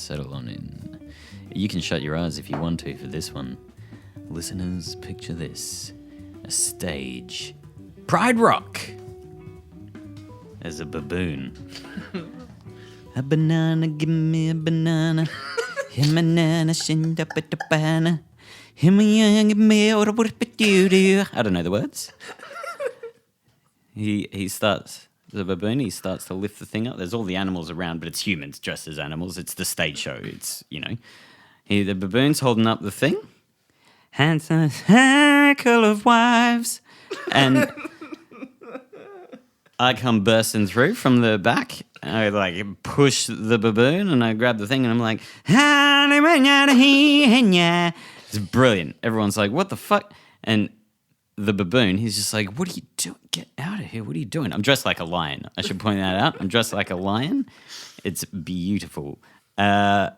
settle on in. You can shut your eyes if you want to for this one. Listeners, picture this. A stage. Pride Rock! As a baboon. A banana, give me a banana. A banana, send up at the banana. I don't know the words. He starts, the baboon, he starts to lift the thing up. There's all the animals around, but it's humans dressed as animals. It's the stage show. It's, the baboon's holding up the thing. Handsome circle of wives. And I come bursting through from the back. I push the baboon and I grab the thing and I'm like, it's brilliant. Everyone's like, what the fuck? And the baboon, he's just like, what are you doing? Get out of here. What are you doing? I'm dressed like a lion. I should point that out. I'm dressed like a lion. It's beautiful. And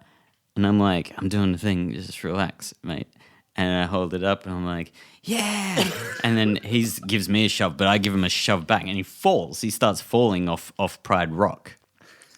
I'm like, I'm doing the thing. Just relax, mate. And I hold it up and I'm like, yeah. And then he gives me a shove, but I give him a shove back and he falls. He starts falling off Pride Rock.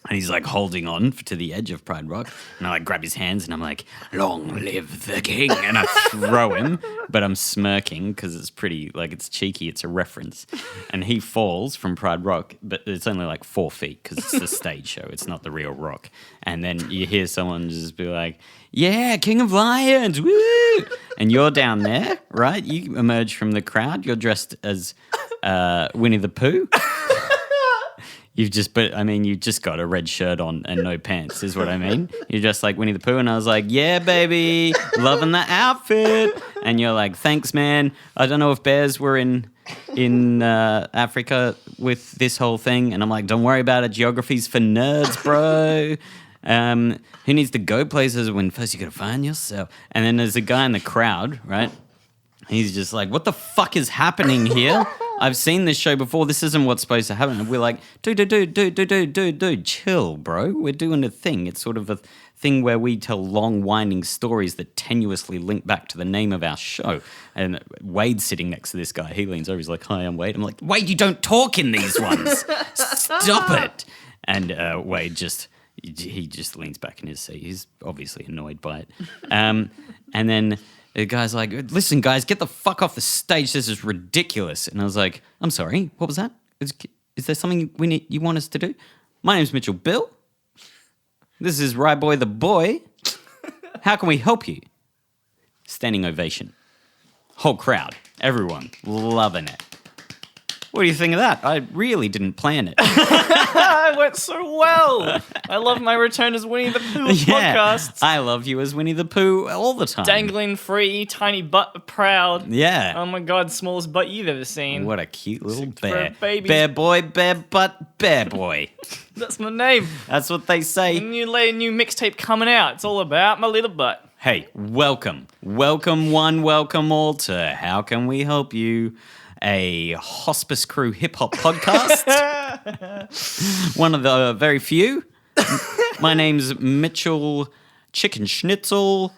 And he's like holding on to the edge of Pride Rock. And I grab his hands and I'm like, long live the king. And I throw him, but I'm smirking because it's pretty, it's cheeky. It's a reference. And he falls from Pride Rock, but it's only 4 feet because it's the stage show. It's not the real rock. And then you hear someone just be like, yeah, King of Lions, woo! And you're down there, right? You emerge from the crowd. You're dressed as Winnie the Pooh. You just got a red shirt on and no pants, is what I mean. You're dressed like Winnie the Pooh, and I was like, yeah, baby, loving the outfit. And you're like, thanks, man. I don't know if bears were in Africa with this whole thing. And I'm like, don't worry about it. Geography's for nerds, bro. Who needs to go places when first you got to find yourself? And then there's a guy in the crowd, right? He's just like, what the fuck is happening here? I've seen this show before. This isn't what's supposed to happen. And we're like, dude, chill, bro. We're doing a thing. It's sort of a thing where we tell long, winding stories that tenuously link back to the name of our show. And Wade's sitting next to this guy. He leans over. He's like, hi, I'm Wade. I'm like, Wade, you don't talk in these ones. Stop it. And Wade just leans back in his seat. He's obviously annoyed by it. And then the guy's like, listen, guys, get the fuck off the stage. This is ridiculous. And I was like, I'm sorry, what was that? Is there something you want us to do? My name's Mitchell Bill. This is Rye Boy the Boy. How can we help you? Standing ovation. Whole crowd, everyone loving it. What do you think of that? I really didn't plan it. It went so well. I love my return as Winnie the Pooh podcast. I love you as Winnie the Pooh all the time. Dangling free, tiny butt proud. Yeah. Oh my God, smallest butt you've ever seen. What a cute little bear. Baby. Bear boy, bear butt, bear boy. That's my name. That's what they say. New mixtape coming out. It's all about my little butt. Hey, welcome. Welcome one, welcome all to How Can We Help You? A hospice crew hip-hop podcast. One of the very few. My name's Mitchell Chicken Schnitzel.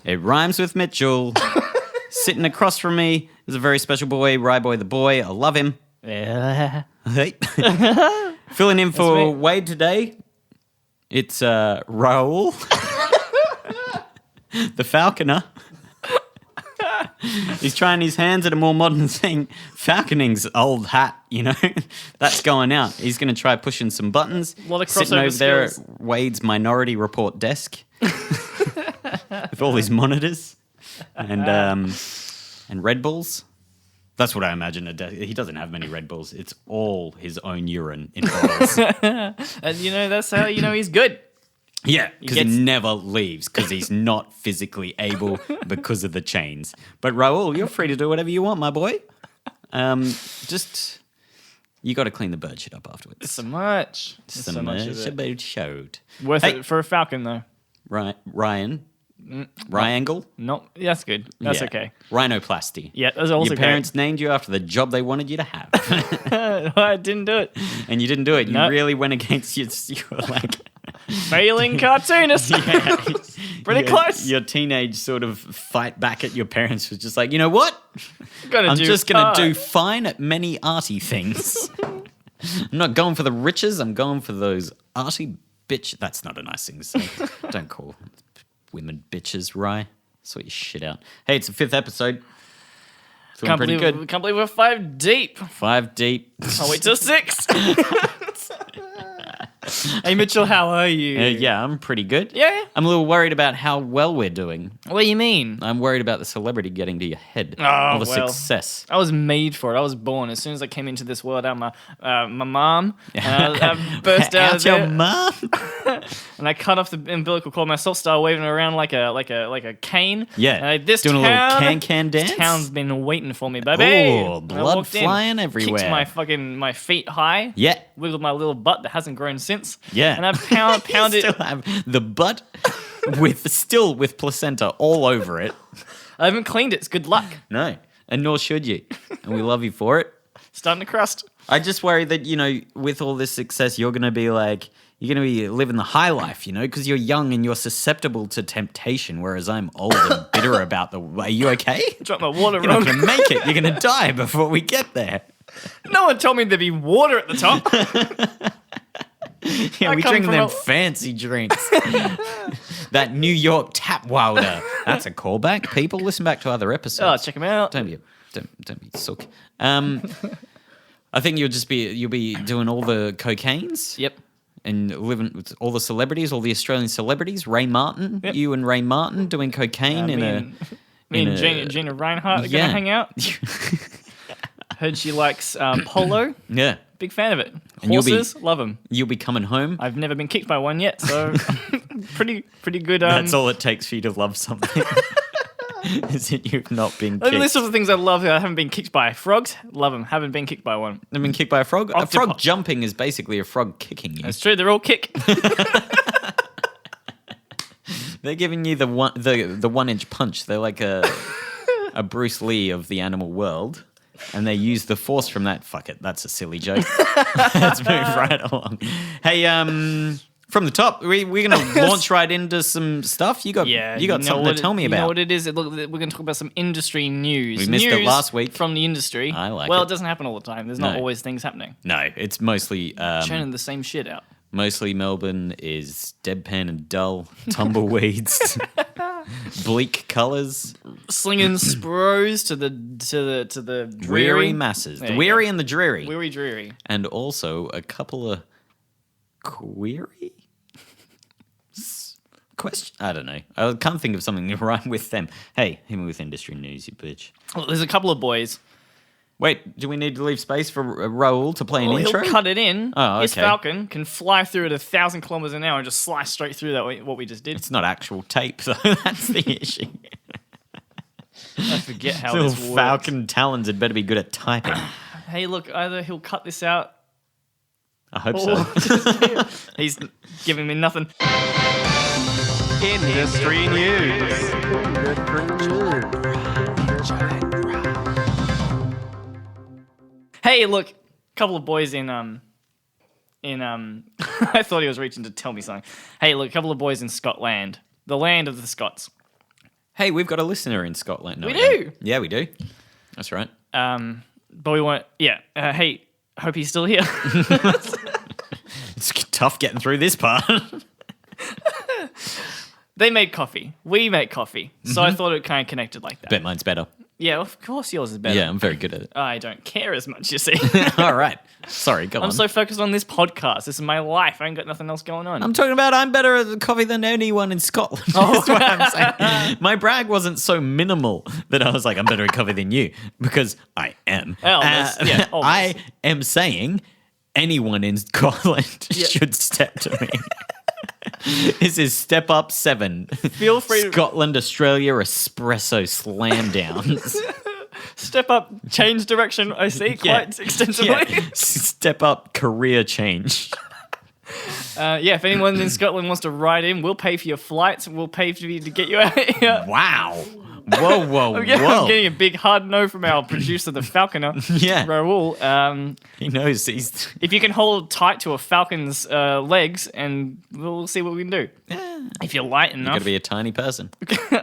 It rhymes with Mitchell. Sitting across from me is a very special boy, Rye Boy the Boy. I love him. Hey. Filling in for Wade today, it's Raoul, the falconer. He's trying his hands at a more modern thing. Falconing's old hat, That's going out. He's going to try pushing some buttons. A lot of crossover sitting over skills. there at Wade's Minority Report desk with all his monitors and Red Bulls. That's what I imagine a desk. He doesn't have many Red Bulls. It's all his own urine in bottles. And that's how he's good. Yeah, because he never leaves because he's not physically able because of the chains. But Raoul, you're free to do whatever you want, my boy. Just, you got to clean the bird shit up afterwards. So much. So much of it. About showed. Worth it for a falcon, though. Right, Ryan. Ryangle? No, that's good. That's okay. Rhinoplasty. Yeah, that's also Your parents named you after the job they wanted you to have. I didn't do it. And you didn't do it. You really went against your failing cartoonist. Pretty close. Your teenage sort of fight back at your parents was just like, you know what? I'm just going to do fine at many arty things. I'm not going for the riches. I'm going for those arty bitch. That's not a nice thing to say. Don't call women bitches, Rye. Sort your shit out. Hey, it's the 5th episode. Feeling pretty good. Can't believe we're 5 deep. 5 deep. I'll wait till 6. Hey, Mitchell, how are you? Yeah, I'm pretty good. Yeah. I'm a little worried about how well we're doing. What do you mean? I'm worried about the celebrity getting to your head. Oh, or the well. success. I was made for it. I was born. As soon as I came into this world, my mom, I burst out of there. your mom? And I cut off the umbilical cord myself, started waving it around like a cane. Yeah, This doing town, a little can dance. This town's been waiting for me, baby. Oh, blood flying everywhere. Kicked my feet high. Yeah. Wiggled my little butt that hasn't grown since. Yeah. And I pounded. Still have the butt with placenta all over it. I haven't cleaned it. It's good luck. No, and nor should you. And we love you for it. Starting to crust. I just worry that, with all this success, you're going to be living the high life, because you're young and you're susceptible to temptation, whereas I'm old and bitter about are you okay? Drop my water You're wrong. not going to make it. You're going to die before we get there. No one told me there'd be water at the top. Yeah, we come drink from them a- fancy drinks. That New York tap water. That's a callback. People, listen back to other Oh, episodes. check them out. Don't be suck. I think you'll be doing all the cocaines. Yep. And living with all the celebrities, all the Australian celebrities. Ray Martin, Yep. You and Ray Martin doing cocaine Me and Gina Reinhardt are going to hang out. Heard she likes polo. Yeah. Big fan of it. And you'll Horses, love them. You'll be coming home. I've never been kicked by one yet, so pretty good. That's all it takes for you to love something. Is that you've not been I mean, kicked. list of the things I love. I haven't been kicked by frogs. Love them. Haven't been kicked by one. I've been kicked by a frog. A frog Octopus. jumping is basically a frog kicking you. That's true. They're all kick. They're giving you the 1-inch punch. They're like a Bruce Lee of the animal world. And they use the force from that. Fuck it, that's a silly joke. Let's move right along. Hey, from the top, we're gonna launch right into some stuff. You got something to tell me about. You know what it is? Look, we're going to talk about some industry news. We missed it last week. From the industry. I like Well, it. it doesn't happen all the time. There's not always things happening. No, it's mostly Churning the same shit out. mostly Melbourne is deadpan and dull, tumbleweeds, bleak colours, Slinging spros to the dreary dreary masses, There the you weary and the dreary, Weary dreary. and also a couple of query. Question? I don't know. I can't think of something to rhyme with them. Hey, hit me with industry news, you bitch. Well, there's a couple of boys. Wait, do we need to leave space for Raoul to play an Well, intro? he'll cut it in. Oh, His okay. falcon can fly through at 1,000 kilometers an hour and just slice straight through what we just did. It's not actual tape, though. That's the issue. I forget how Little this works. falcon talons had better be good at typing. Hey, look, either he'll cut this out. I hope or so. he's giving me nothing. Industry news. Hey, look, couple of boys in I thought he was reaching to tell me something. Hey, look, a couple of boys in Scotland, the land of the Scots. Hey, we've got a listener in Scotland. No, We don't. do. Yeah, we do. That's right. But we want, hey, hope he's still here. It's tough getting through this part. They made coffee. We make coffee. So I thought it kind of connected like that. Bet mine's better. Yeah, of course yours is better. Yeah, I'm very good at it. I don't care as much, you see. All right. Sorry, go on. I'm so focused on this podcast. This is my life. I ain't got nothing else going on. I'm talking about I'm better at coffee than anyone in Scotland. That's what I'm saying. My brag wasn't so minimal that I was like, I'm better at coffee than you, because I am. Almost, yeah, almost. I am saying anyone in Scotland Yeah. should step to me. This is Step Up 7. Feel free to Scotland, Australia, espresso slam downs. step up, change direction, I see, quite extensively. Yeah. Step up career change. If anyone in Scotland wants to write in, we'll pay for your flights and we'll pay for you to get you out here. Wow. Whoa, whoa, Yeah, whoa. I'm getting a big hard no from our producer, the falconer, Yeah. Raoul. He knows he's... If you can hold tight to a falcon's legs, and we'll see what we can do. Yeah, If you're light You enough. got to be a tiny person.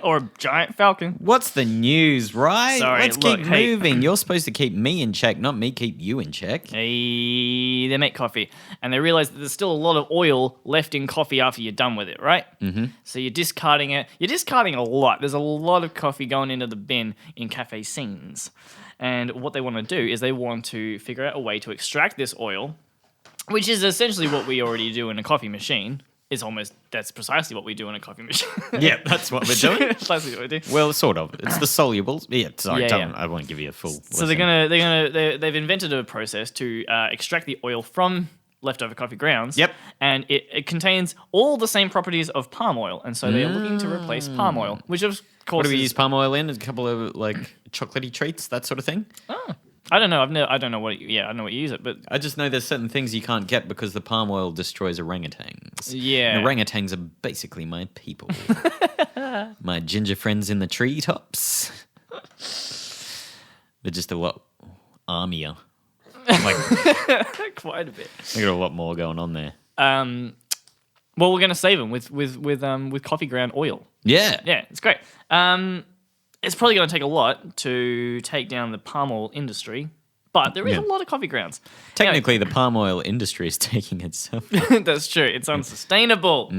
Or a giant falcon. What's the news, right? Sorry, Let's look, keep hey. moving. You're supposed to keep me in check, not me keep you in check. Hey, they make coffee, and they realize that there's still a lot of oil left in coffee after you're done with it, right? Mm-hmm. So you're discarding it. You're discarding a lot. There's a lot of coffee going into the bin in cafe scenes. And what they want to do is they want to figure out a way to extract this oil, which is essentially what we already do in a coffee machine. That's precisely what we do in a coffee machine. Yeah, that's what we're doing. Precisely what we do. Well, sort of. It's the solubles. Yeah, sorry, Yeah. I won't give you a full. So listen. they've invented a process to extract the oil from leftover coffee grounds. Yep. And it contains all the same properties of palm oil, and so they are looking to replace palm oil, which of course What do we use palm oil in? A couple of like chocolatey treats, that sort of thing. Oh, I don't know. I don't know what. I know what you use it, but I just know there's certain things you can't get because the palm oil destroys orangutans. Yeah. And orangutans are basically my people. My ginger friends in the treetops. They're just a lot armier. Like, quite a bit. they got a lot more going on there. Well, we're gonna save them with coffee ground oil. Yeah. Yeah, it's great. It's probably going to take a lot to take down the palm oil industry, but there is a lot of coffee grounds. Technically, the palm oil industry is taking itself. That's true. It's unsustainable.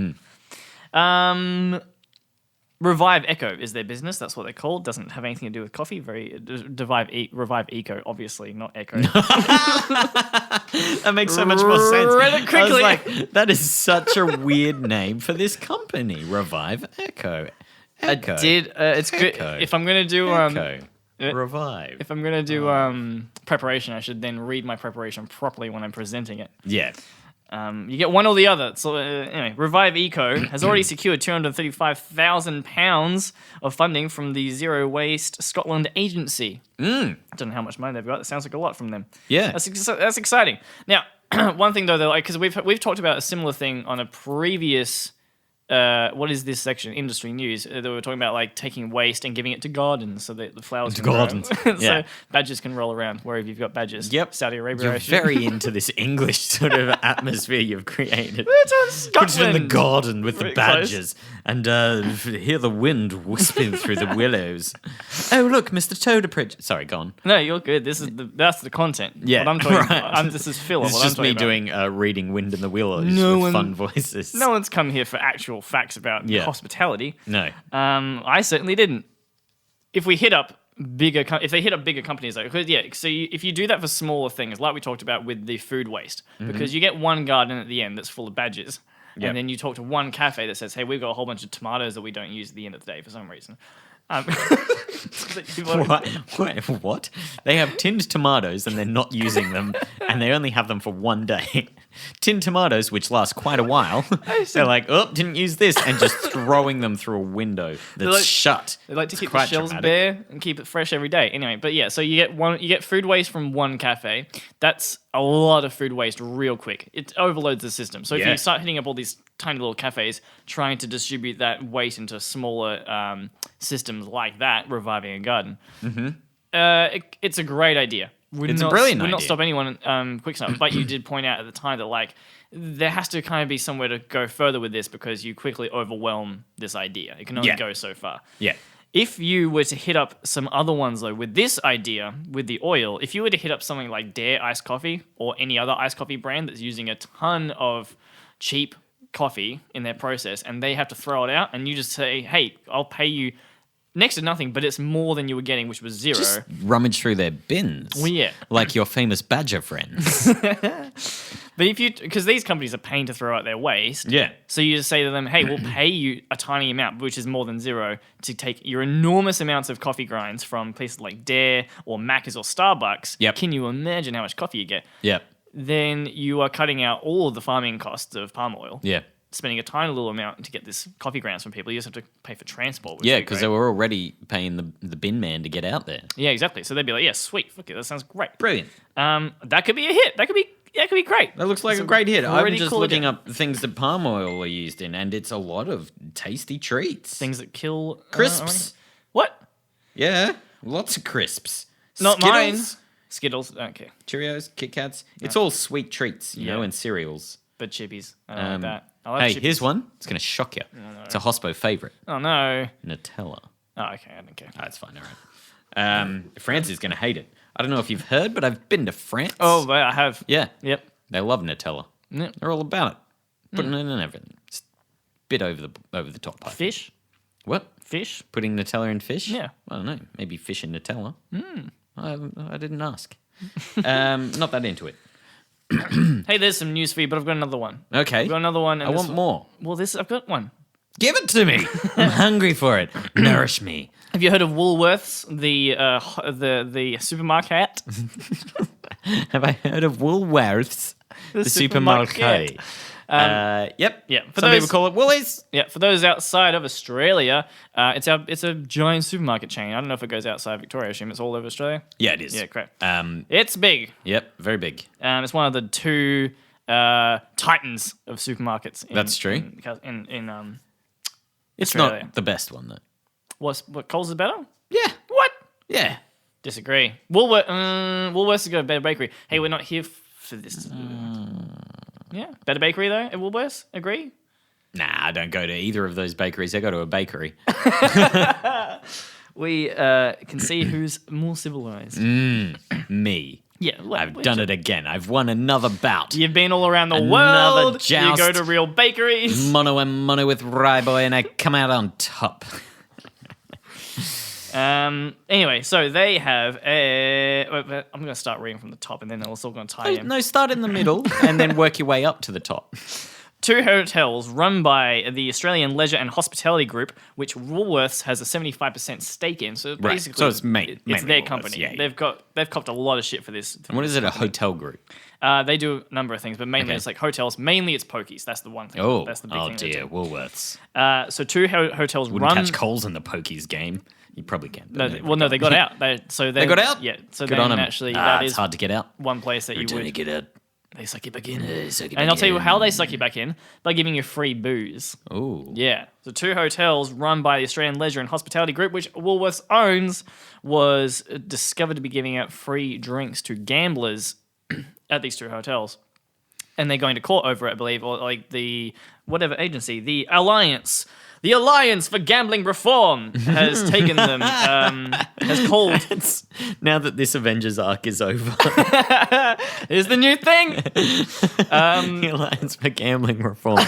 Revive Eco is their business. That's what they're called. Doesn't have anything to do with coffee. Revive Eco, obviously, not Echo. That makes so much more sense. Read it quickly. I was like, that is such a weird name for this company. Revive Echo. Echo. It's good. Echo. If I'm gonna do Echo. Revive. if I'm gonna do preparation, I should then read my preparation properly when I'm presenting it. Yeah. You get one or the other. So anyway, Revive Eco has already secured £235,000 of funding from the Zero Waste Scotland Agency. I don't know how much money they've got. It sounds like a lot from them. Yeah. That's exciting. Now, one thing though, because we've talked about a similar thing on a previous. What is this section? Industry news. They were talking about like taking waste and giving it to gardens so that the flowers can gardens. grow. Yeah. So badgers can roll around wherever you've got badgers. Yep. Saudi Arabia. You're I assume. very into this English sort of atmosphere you've created. It's on Put Scotland. it in the garden with the Very close. badgers and hear the wind whispering through the willows. Oh, look, Mr. Toadapridge. Sorry, go on. No, you're good. That's the content. Yeah, What I'm talking right. about. This is filler. It's what just I'm me talking about. doing reading Wind in the Willows No with one- fun voices. No one's come here for actual facts about hospitality. No. I certainly didn't. If they hit up bigger companies, though, if you do that for smaller things, like we talked about with the food waste, because you get one garden at the end that's full of badgers, Yep. and then you talk to one cafe that says, "Hey, we've got a whole bunch of tomatoes that we don't use at the end of the day for some reason." Wait, what? They have tinned tomatoes and they're not using them, and they only have them for one day. Tinned tomatoes, which last quite a while. They're like, oh, didn't use this, and just throwing them through a window that's shut. They like to It's keep the quite shelves dramatic. bare and keep it fresh every day. Anyway, but yeah, so you get food waste from one cafe. That's a lot of food waste real quick. It overloads the system. So if Yeah. you start hitting up all these tiny little cafes trying to distribute that waste into smaller systems like that, reviving a garden, it's a great idea. It's a brilliant Would not idea. stop anyone quick enough. But you did point out at the time that like there has to kind of be somewhere to go further with this because you quickly overwhelm this idea. It can only Yeah. go so far. Yeah. If you were to hit up some other ones though with this idea, with the oil, if you were to hit up something like Dare Iced Coffee or any other iced coffee brand that's using a ton of cheap coffee in their process and they have to throw it out and you just say, hey, I'll pay you next to nothing, but it's more than you were getting, which was zero. Just rummage through their bins. Well, yeah. Like your famous badger friends. But because these companies are paying to throw out their waste, Yeah. so you just say to them, hey, we'll pay you a tiny amount, which is more than zero, to take your enormous amounts of coffee grinds from places like Dare or Macca's or Starbucks. Yep. Can you imagine how much coffee you get? Yeah. Then you are cutting out all of the farming costs of palm oil. Yeah. Spending a tiny little amount to get this coffee grounds from people. You just have to pay for transport. Which Yeah, would be because great. they were already paying the bin man to get out there. Yeah, exactly. So they'd be like, yeah, sweet. Fuck it, that sounds great. Brilliant. That could be a hit. That could be great. That looks like It's a great hit. I'm pretty just cool looking idea. up things that palm oil are used in, and it's a lot of tasty treats. Things that kill Crisps. What? Yeah, lots of crisps. Not Skittles, mine. Skittles. Okay. Cheerios, Kit Kats. It's all sweet treats, you know, Yeah. and cereals. But chippies. I don't like that. I love Hey, chippies. here's one. It's going to shock you. It's a hospo favorite. Oh no. Nutella. Oh, okay. I don't care. That's fine. All right. France is going to hate it. I don't know if you've heard, but I've been to France. Oh, but I have. Yeah. Yep. They love Nutella. Yep. They're all about it. Putting it in everything. It's a bit over the top. I think. Fish. What? Fish. Putting Nutella in fish? Yeah. I don't know. Maybe fish and Nutella. I didn't ask. Not that into it. Hey, there's some news for you, but I've got another one. Okay. I've got another one. And I want more. Well, I've got one. Give it to me. I'm hungry for it. Nourish me. Have you heard of Woolworths, the supermarket? Have I heard of Woolworths? The supermarket. Yep. Yeah. Some people call it Woolies. Yeah, for those outside of Australia, it's a giant supermarket chain. I don't know if it goes outside Victoria. I assume it's all over Australia. Yeah, it is. Yeah, correct. It's big. Yep, very big. It's one of the two titans of supermarkets. That's true. In It's Australia. not the best one, though. What Coles is better? Yeah. What? Yeah. Disagree. Woolworths has got a better bakery. Hey, we're not here for this. Yeah, better bakery though at Woolworths. Agree? Nah, I don't go to either of those bakeries. I go to a bakery. We can see who's more civilized. Me. Yeah, I've done it again. I've won another bout. You've been all around the Another world. joust. You go to real bakeries. Mono and mono with Rye Boy, and I come out on top. Anyway, so they have I'm going to start reading from the top, and then it's all going to tie in. No, start in the middle and then work your way up to the top. 2 hotels run by the Australian Leisure and Hospitality Group, which Woolworths has a 75% stake in. So basically, So it's it's mainly their Woolworths, company. yeah. They've copped a lot of shit for this. And what is it, a hotel group? They do a number of things, but mainly Okay. it's like hotels. Mainly it's pokies. That's the one thing. Oh, That's the big thing they dear, do. Woolworths. So 2 hotels Wouldn't run. catch Coles in the pokies game. You probably can. No, they got out. They got out? Yeah. So Good then on them. actually, It's that is hard to get out. one place that you Trying to would. get out. They suck you back in. And I'll tell you how they suck you back in by giving you free booze. Ooh. Yeah. So 2 hotels run by the Australian Leisure and Hospitality Group, which Woolworths owns, was discovered to be giving out free drinks to gamblers at these 2 hotels. And they're going to court over it, I believe, or like the whatever agency, the Alliance for Gambling Reform has taken them, has called. Now that this Avengers arc is over, Here's the new thing. the Alliance for Gambling Reform.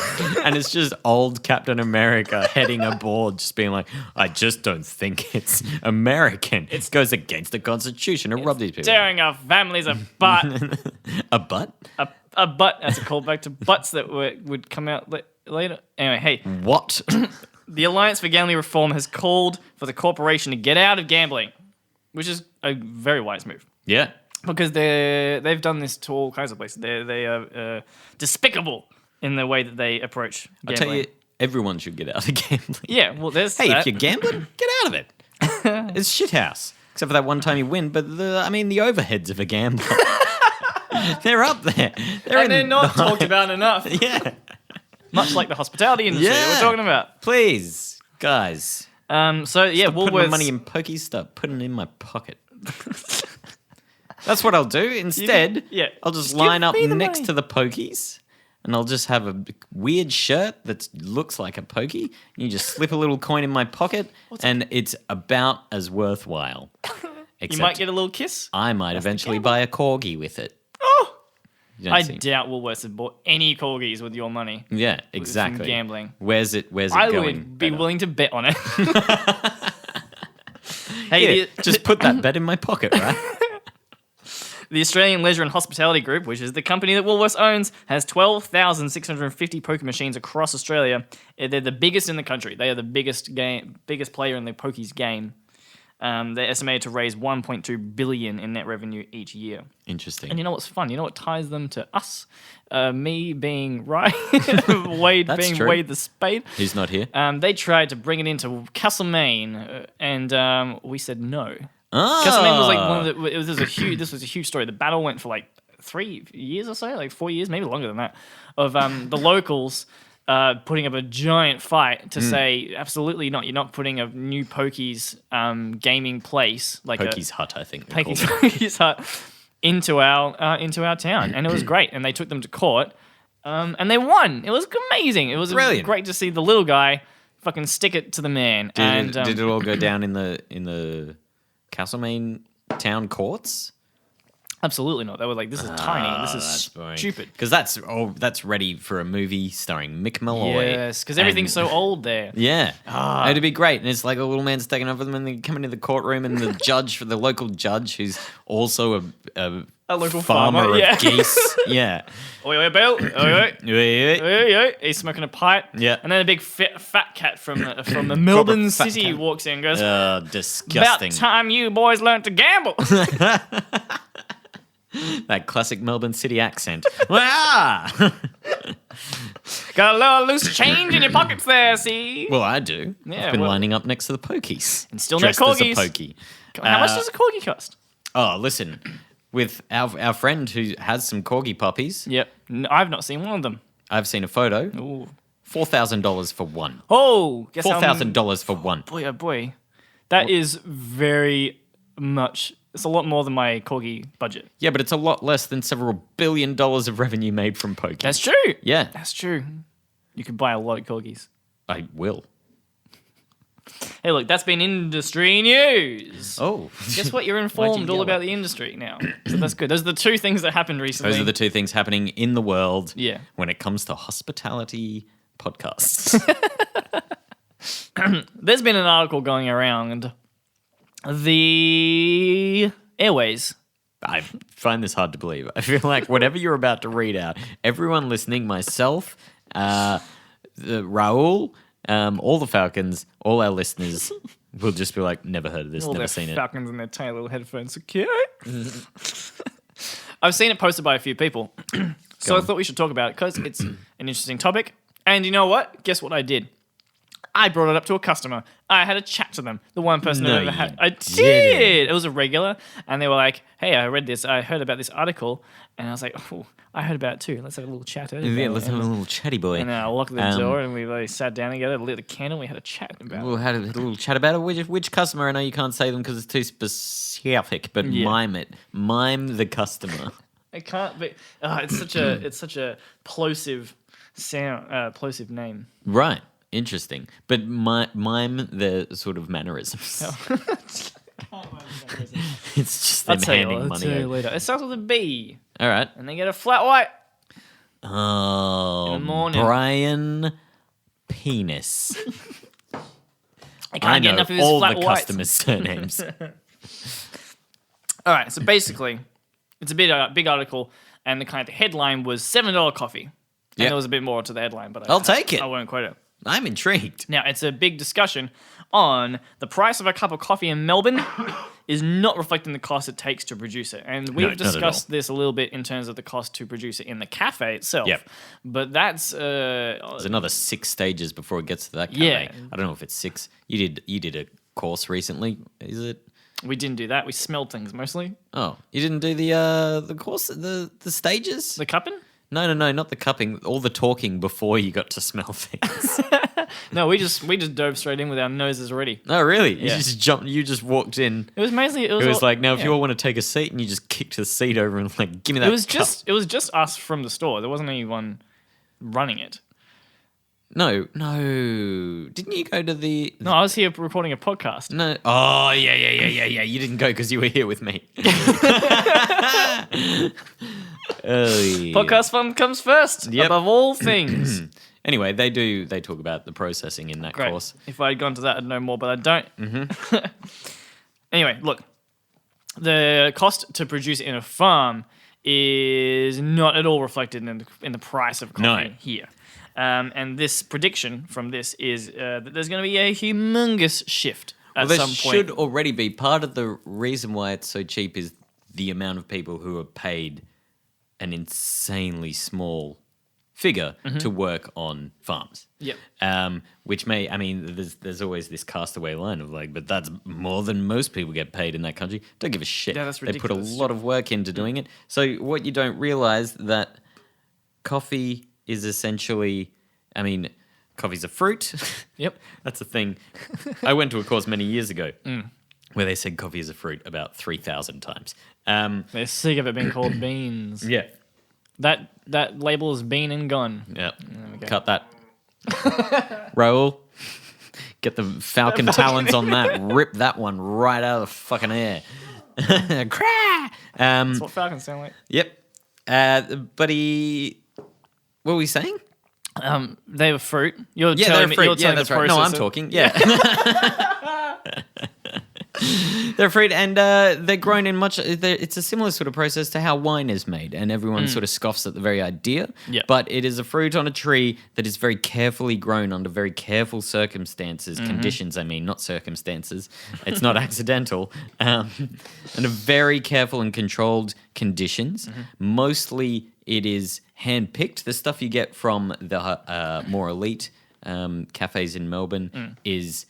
And it's just old Captain America heading a board, just being like, I just don't think it's American. It goes against the Constitution to rob these people. Tearing our families apart. A butt? A butt. That's a callback to butts that would come out later. Anyway, hey. What? The Alliance for Gambling Reform has called for the corporation to get out of gambling, which is a very wise move. Yeah. Because they've done this to all kinds of places. They are despicable in the way that they approach I gambling. tell you, everyone should get out of gambling. Yeah, well, there's Hey, that. if you're gambling, get out of it. It's shithouse. Except for that one time you win, but the overheads of a gambler, they're up there. They're not talked about enough. Yeah. Much like the hospitality industry that we're talking about. Please, guys. So yeah, Stop putting my Woolworths. money in pokies, start putting it in my pocket. That's what I'll do. Instead, yeah. I'll just Just line give up me the next money. to the pokies, and I'll just have a weird shirt that looks like a pokey. And you just slip a little coin in my pocket, and it's about as worthwhile. You Except might get a little kiss. I might eventually buy a corgi with it. Oh, You don't I see- doubt Woolworths have bought any corgis with your money. Yeah, exactly. From gambling. Where's it I going? would be better? willing to bet on it. Hey, Yeah, just put that bet in my pocket, right? the Australian Leisure and Hospitality Group, which is the company that Woolworths owns, has 12,650 poker machines across Australia. They're the biggest in the country. They are the biggest player in the pokies game. They're estimated to raise 1.2 billion in net revenue each year. Interesting. And you know what's fun? You know what ties them to us? Me being Rye, Wayde That's being true. Wayde the Spade. He's not here. They tried to bring it into Castlemaine, and we said no. Ah. Castlemaine was like one of the. This was a huge story. The battle went for like 3 years or so, like 4 years, maybe longer than that, of the locals putting up a giant fight to say absolutely not. You're not putting a new pokies gaming place like Pokey's Hut, I think. they Pokies Hut into our town, and it was great. And they took them to court. And they won. It was amazing. It was Brilliant. great to see the little guy fucking stick it to the man. Did it all go down in the Castlemaine town courts? Absolutely not. They were like, this is tiny. This is stupid. Because that's ready for a movie starring Mick Malloy. Yes, because everything's so old there. Yeah. It'd be great. And it's like a little man's taking over them and they come into the courtroom and the judge, the local judge, who's also a local farmer farmer, of yeah. geese. Yeah. Oi, oi, Bill. Oi, oi. Oi, oi. He's smoking a pipe. Yeah. And then a big fat cat from the Melbourne City walks in and goes, disgusting. about time you boys learned to gamble. That classic Melbourne City accent. Wow. Got a little loose change in your pockets there, see? Well, I do. Yeah, I've been well- lining up next to the pokies. And still no dressed as a corgis. pokey. How much does a corgi cost? Oh, listen. With our friend who has some corgi puppies, Yep. I've not seen one of them. I've seen a photo. Ooh. $4,000 for one. Oh, guess how $4,000 for one. Boy, oh boy. That is very much... It's a lot more than my corgi budget. Yeah, but it's a lot less than several $1 billion of revenue made from pokies. That's true. Yeah. That's true. You could buy a lot of corgis. I will. Hey, look, that's been industry news. Oh. Guess what? You're Why'd informed you all yell about it? the industry now. So that's good. Those are the two things that happened recently. Those are the two things happening in the world Yeah. when it comes to hospitality podcasts. There's been an article going around the airways. I find this hard to believe. I feel like whatever you're about to read out, everyone listening, myself, Raul, all the Falcons, all our listeners will just be like, never heard of this, All never their seen it. falcons and their tiny little headphones. Okay. I've seen it posted by a few people. So I thought we should talk about it because it's an interesting topic. And you know what? Guess what I did? I brought it up to a customer. I had a chat to them. The one person No, I've ever you had. I didn't. did. It was a regular. And they were like, hey, I read this. I heard about this article. And I was like, oh, I heard about it too. Let's have a little chat. Yeah, let's have a little chatty boy. And then I locked the door and we like, sat down together, lit a candle. We had a chat about it. We'll have a little chat about it. Which customer? I know you can't say them because it's too specific, but mime it. Mime the customer. I can't be. It's such a plosive sound, plosive name. Right. Interesting. But mime the sort of mannerisms. It's just them handing I'll money tell you over. later. It starts with a B, All right. and they get a flat white. Oh, In the morning. Brian Penis. I can't I get know enough of his all flat the whites. customers' surnames. All right, so basically, it's a big article, and the headline was $7 coffee. And Yep. there was a bit more to the headline, but I'll take it. I won't quote it. I'm intrigued. Now, it's a big discussion on the price of a cup of coffee in Melbourne is not reflecting the cost it takes to produce it. And we've not at discussed all. this a little bit in terms of the cost to produce it in the cafe itself. Yep. But that's... There's another 6 stages before it gets to that cafe. Yeah. I don't know if it's 6. You did a course recently. Is it? we didn't do that. We smelled things mostly. Oh, you didn't do the course, the stages? The cupping? No, not the cupping. All the talking before you got to smell things. No, we just dove straight in with our noses ready. Oh, really? You Yeah. just jumped. You just walked in. It was mainly... It was all- like, now if yeah. you all want to take a seat, and you just kicked the seat over and like, give me that. It was cup. just us from the store. There wasn't anyone running it. No. Didn't you go to the? No, I was here recording a podcast. No. Oh, yeah. You didn't go because you were here with me. Oh, yeah. Podcast fun comes first, Yep. above all things. Anyway, they talk about the processing in that Great. course. If I'd gone to that, I'd know more, but I don't. Mm-hmm. Anyway, look. The cost to produce in a farm is not at all reflected in the price of coffee No. here. And this prediction from this is that there's going to be a humongous shift at Well, there some should point. already be. Part of the reason why it's so cheap is the amount of people who are paid an insanely small figure to work on farms. Yep. Which there's always this castaway line of like, but that's more than most people get paid in that country. Don't give a shit. Yeah, that's They put a ridiculous. lot of work into doing it. So what you don't realize that coffee is essentially, coffee's a fruit. Yep. That's a thing. I went to a course many years ago where they said coffee is a fruit about 3,000 times. They're sick of it being called beans. Yeah. That label has been and gone. Yep. we go. Cut that. Raoul, get the falcon talons on that. Rip that one right out of the fucking air. Cry. That's what falcons sound like. Yep. But he... What were we saying? They were fruit. You're Yeah, telling they're me, fruit. You're Yeah, telling that's the right. No, I'm processor. talking. Yeah. They're fruit, and they're grown in much... It's a similar sort of process to how wine is made, and everyone sort of scoffs at the very idea. Yeah. But it is a fruit on a tree that is very carefully grown under very careful circumstances, conditions, I mean, not circumstances. It's not accidental. Under very careful and controlled conditions. Mostly it is hand-picked. The stuff you get from the more elite cafes in Melbourne is...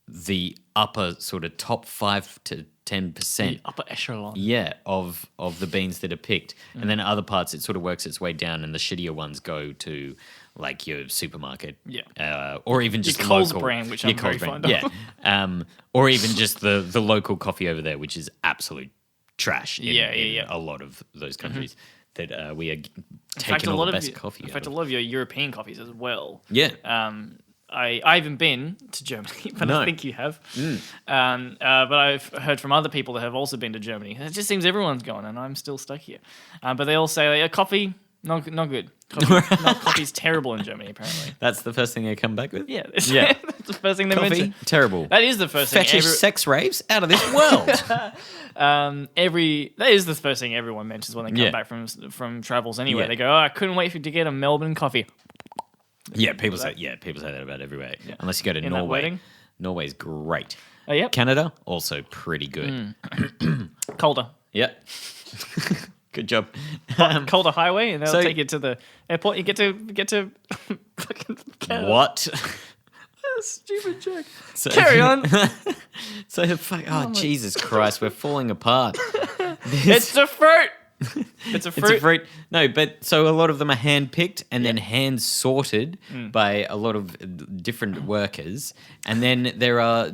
the upper sort of top 5 to 10%. The upper echelon. Yeah, of the beans that are picked. And then other parts, it sort of works its way down, and the shittier ones go to like your supermarket. Yeah. Or even just Your the Coles local brand, which your I'm very Coles fond of. Yeah. Or even just the local coffee over there, which is absolute trash in a lot of those countries. That we are taking all the best coffee. In fact, a lot of your European coffees as well. Yeah. I haven't been to Germany, but No. I think you have. But I've heard from other people that have also been to Germany. It just seems everyone's gone, and I'm still stuck here. But they all say coffee, not good. Coffee's terrible in Germany, apparently. That's the first thing they come back with? Yeah, Yeah. that's the first thing they Coffee, mention. terrible. That is the first Fetish thing. sex raves out of this world. That is the first thing everyone mentions when they come Yeah. back from travels. Anyway, Yeah. they go, "Oh, I couldn't wait to get a Melbourne coffee." Yeah, people say that about everywhere. Unless you go to In that Norway. wedding? Norway's great. Oh, yep. Canada, also pretty good. Colder. Yep. Good job. Colder highway, and they'll so- take you to the airport. You get to fucking Canada. What? Stupid joke. So- Carry on. Jesus Christ, we're falling apart. It's a fruit. It's a fruit. It's a fruit. No, but so a lot of them are hand-picked and then hand-sorted by a lot of different workers. And then there are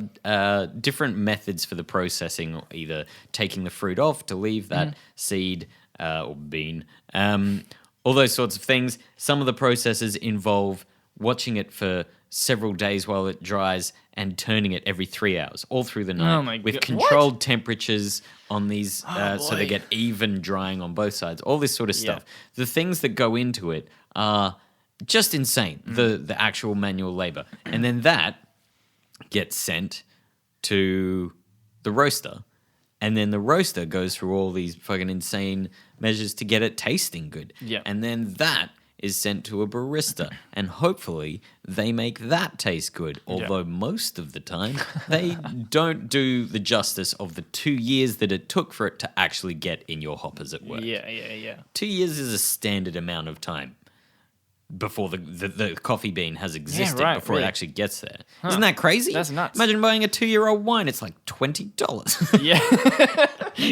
different methods for the processing, either taking the fruit off to leave that seed or bean, all those sorts of things. Some of the processes involve watching it for several days while it dries and turning it every 3 hours, all through the night, Oh my with God. controlled temperatures on these, so they boy. get even drying on both sides. All this sort of stuff. The things that go into it are just insane. The actual manual labor, and then that gets sent to the roaster, and then the roaster goes through all these fucking insane measures to get it tasting good. Yeah. And then that is sent to a barista, and hopefully they make that taste good. Although most of the time they don't do the justice of the 2 years that it took for it to actually get in your hoppers at work. Yeah. 2 years is a standard amount of time before the coffee bean has existed, right, before really. it actually gets there. Isn't that crazy? That's nuts. Imagine buying a 2-year-old wine. It's like $20. Yeah.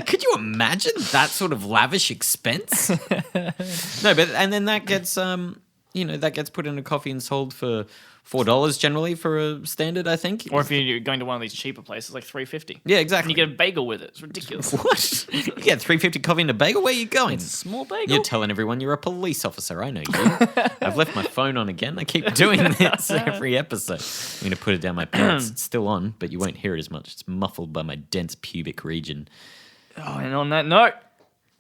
Could you imagine that sort of lavish expense? No, but and then that gets that gets put in a coffee and sold for $4 generally for a standard, I think. Or if you're going to one of these cheaper places, like $3.50. Yeah, And exactly. you get a bagel with it. It's ridiculous. What? You get $3.50 coffee and a bagel? Where are you going? Small bagel. You're telling everyone you're a police officer. I know you. I've left my phone on again. I keep doing this every episode. I'm going to put it down my pants. It's still on, but you won't hear it as much. It's muffled by my dense pubic region. Oh, and on that note,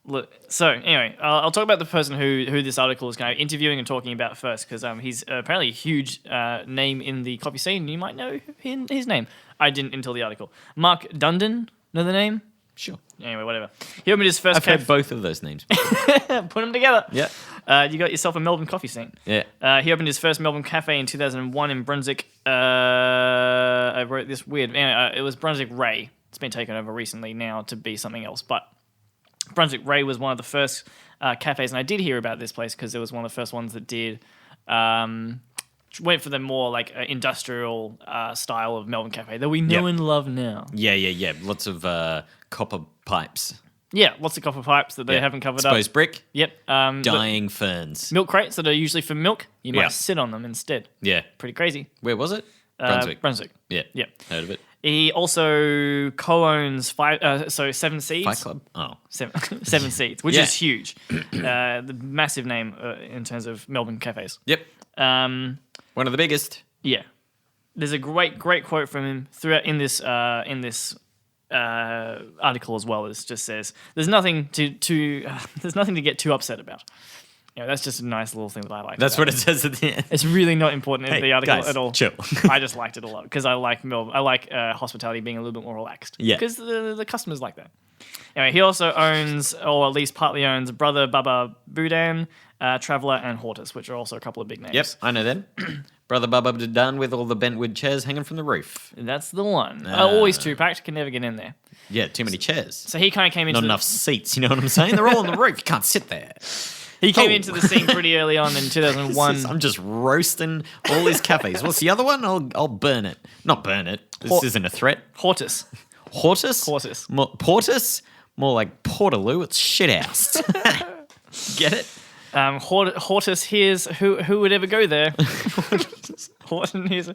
look. So anyway, I'll talk about the person who this article is kind of interviewing and talking about first, because he's apparently a huge name in the coffee scene. You might know his name. I didn't until the article. Mark Dundon. Know the name? Sure. Anyway, whatever. He opened his first I've heard both of those names. Put them together. Yeah. You got yourself a Melbourne coffee scene. Yeah. He opened his first Melbourne cafe in 2001 in Brunswick. I wrote this weird. It was Brunswick Ray. It's been taken over recently now to be something else. But Brunswick Ray was one of the first cafes, and I did hear about this place because it was one of the first ones that did went for the more like industrial style of Melbourne cafe that we know and love now. Yeah. Lots of copper pipes. Yeah, lots of copper pipes that they haven't covered Exposed up. brick. Yep. Dying ferns. Milk crates that are usually for milk. You Yeah. might sit on them instead. Yeah. Pretty crazy. Where was it? Brunswick. Yeah. Yeah. Heard of it. He also co-owns Seven Seeds. Fight Club? Oh. Seven Seeds, which Yeah. is huge. The massive name in terms of Melbourne cafes. Yep. One of the biggest. Yeah. There's a great quote from him throughout in this article as well. It just says, "There's nothing there's nothing to get too upset about." You know, that's just a nice little thing that I like. That's what it says at the end. It's really not important in the article guys, at all. chill. I just liked it a lot because I like hospitality being a little bit more relaxed. Yeah. Because the customers like that. Anyway, he also owns, or at least partly owns, Brother Baba Boudin, Traveller, and Hortus, which are also a couple of big names. Yep, I know them. Brother Bubba done with all the bentwood chairs hanging from the roof. That's the one. Always two-packed, can never get in there. Yeah, too many chairs. So he kind of came into Not enough seats, you know what I'm saying? They're all on the roof. You can't sit there. He came into the scene pretty early on in 2001. I'm just roasting all these cafes. What's the other one? I'll burn it. Not burn it. This isn't a threat. Hortus. Hortus? Hortus. Portus? More like Portaloo. It's shithouse. Get it? Hortus hears who would ever go there. Horton hears.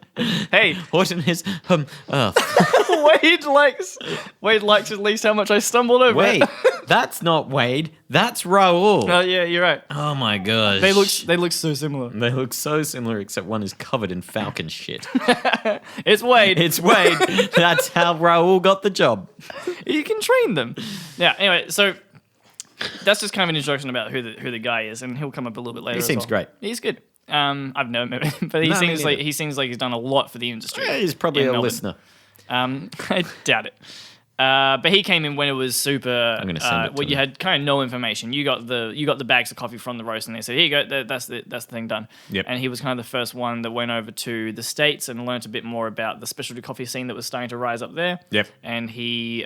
Hey, Horton is Earth. Wayde likes at least how much I stumbled over. Wait, that's not Wayde. That's Raoul. Oh yeah, you're right. Oh my gosh. They look so similar. They look so similar, except one is covered in falcon shit. It's Wayde. It's Wayde. That's how Raoul got the job. You can train them. Yeah. Anyway, so that's just kind of an introduction about who the guy is, and he'll come up a little bit later. He seems great. He's good. I've never met him, but he seems like he's done a lot for the industry. Yeah, he's probably in a Melbourne. listener. I doubt it. But he came in when it was super. I'm going to send it to when you him. had kind of no information. You got the bags of coffee from the roast, and they said, "Here you go. That's the thing done." Yep. And he was kind of the first one that went over to the States and learnt a bit more about the specialty coffee scene that was starting to rise up there. Yep. And he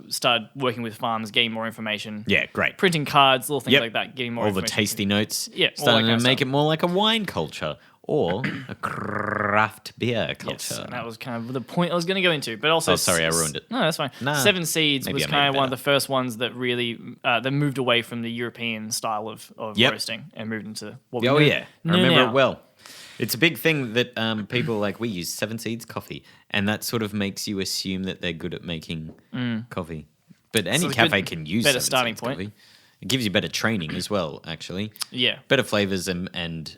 started working with farms, getting more information. Yeah, great. Printing cards, little things Yep. like that, getting more All the information. tasty notes. Yeah, all that Starting kind to of make stuff. it more like a wine culture or a craft beer culture. Yes, and that was kind of the point I was going to go into. But also, Oh, sorry, I ruined it. No, that's fine. Nah, Seven Seeds maybe was I made kind it of one of better. the first ones that really that moved away from the European style of Yep. roasting and moved into what we Oh know- yeah, I know remember now. it well. It's a big thing that people like we use Seven Seeds coffee, and that sort of makes you assume that they're good at making coffee. But any it's a cafe good- can use better Seven starting Seeds point. coffee. It gives you better training as well, actually. Yeah. Better flavors, and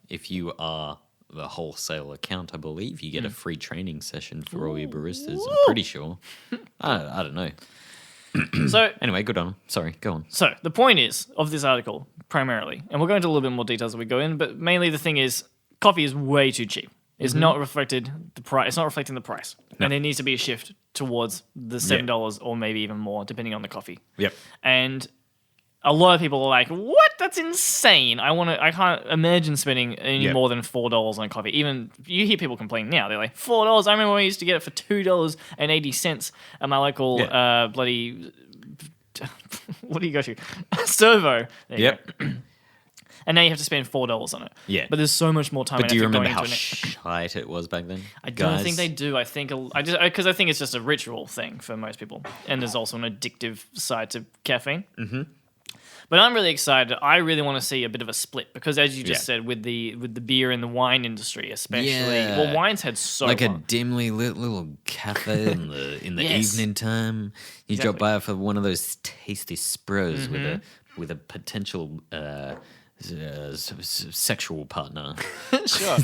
if you are the wholesale account, I believe you get a free training session for all your baristas. I'm pretty sure. I don't know. So Anyway, good on 'em. Sorry, go on. So the point is of this article primarily, and we'll go into a little bit more details as we go in, but mainly the thing is coffee is way too cheap. It's not reflected the price. It's not reflecting the price, and there needs to be a shift towards the $7 or maybe even more, depending on the coffee. Yep. And a lot of people are like, "What? That's insane! I can't imagine spending any Yep. more than $4 on coffee." Even you hear people complain now. They're like, $4. I remember when I used to get it for $2.80 at my local bloody. What do you go to? Servo. There you go. And now you have to spend $4 on it. Yeah. But there's so much more time. But and do you effort remember going how into it. shite it was back then? I don't think they do. I think because I think it's just a ritual thing for most people, and there's also an addictive side to caffeine. Mm-hmm. But I'm really excited. I really want to see a bit of a split because, as you just said, with the beer and the wine industry, especially, well, wine's had so like long. a dimly lit little cafe in the Yes. evening time. You drop by for one of those tasty spros with a potential sexual partner. Sure.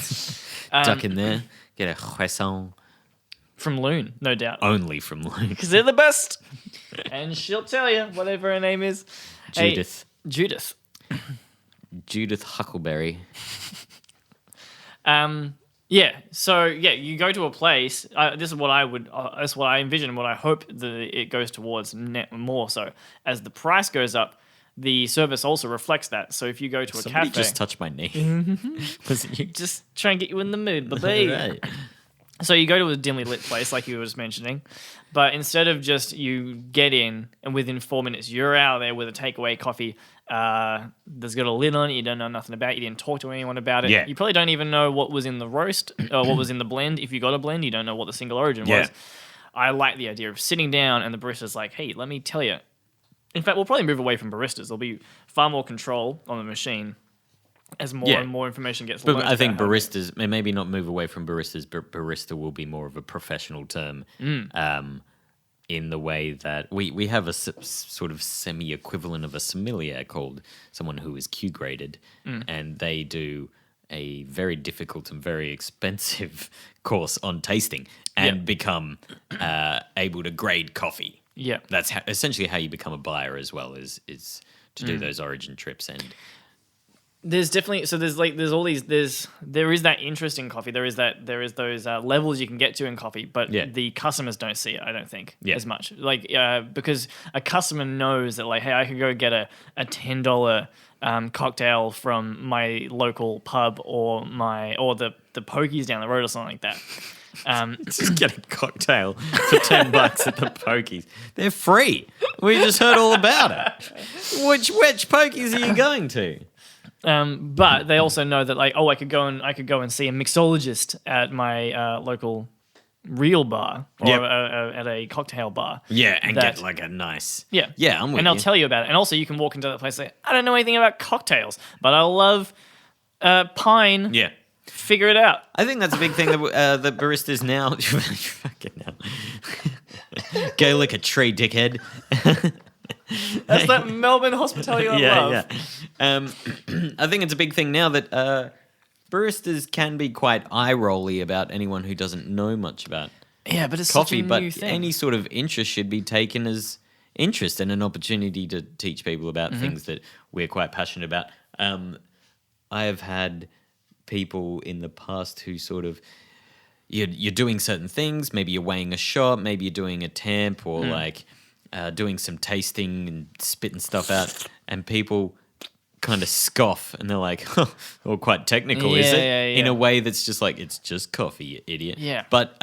Duck in there, get a croissant From Loon, no doubt. only from Luke. Because they're the best. And she'll tell you, whatever her name is. Judith. Hey, Judith. Judith Huckleberry. So you go to a place. This is what I would. That's what I envision. And what I hope that it goes towards more. So as the price goes up, the service also reflects that. So if you go to a Somebody cafe, just touched my knee. Was it you? just try and get you in the mood, baby. Right. So you go to a dimly lit place, like you were just mentioning, but instead of just you get in and within 4 minutes you're out there with a takeaway coffee, there's got a lid on it, you don't know nothing about it, you didn't talk to anyone about it. Yeah. You probably don't even know what was in the roast or what was in the blend. If you got a blend, you don't know what the single origin was. I like the idea of sitting down and the barista's like, hey, let me tell you. In fact, we'll probably move away from baristas. There'll be far more control on the machine. as more and more information gets learned. But I think about how- baristas, maybe not move away from baristas, but barista will be more of a professional term in the way that we have a sort of semi-equivalent of a sommelier called someone who is Q-graded, and they do a very difficult and very expensive course on tasting and become able to grade coffee. Yeah. That's essentially how you become a buyer as well, is to do those origin trips. And there's definitely there is that interest in coffee. There is those levels you can get to in coffee, but the customers don't see it. I don't think as much. Like because a customer knows that like, hey, I could go get a $10 cocktail from my local pub or the Pokies down the road or something like that. just get a cocktail for $10 at the Pokies. They're free. We just heard all about it. Which Pokies are you going to? But they also know that like, oh, I could go and see a mixologist at my local real bar or at a cocktail bar. Yeah, and get like a nice. Yeah, I'm with and you. I'll tell you about it. And also, you can walk into that place and say, I don't know anything about cocktails, but I love pine. Yeah. Figure it out. I think that's a big thing that the baristas now. Fucking hell. Go lick a tree, dickhead. That's that Melbourne hospitality I love. Yeah. I think it's a big thing now that baristas can be quite eye-rolly about anyone who doesn't know much about but it's coffee. such a new thing. Any sort of interest should be taken as interest and an opportunity to teach people about things that we're quite passionate about. I have had people in the past who sort of you're doing certain things. Maybe you're weighing a shot. Maybe you're doing a temp or like doing some tasting and spitting stuff out, and people kind of scoff and they're like, "Oh, quite technical, is it?" In a way that's just like, it's just coffee, you idiot. Yeah. But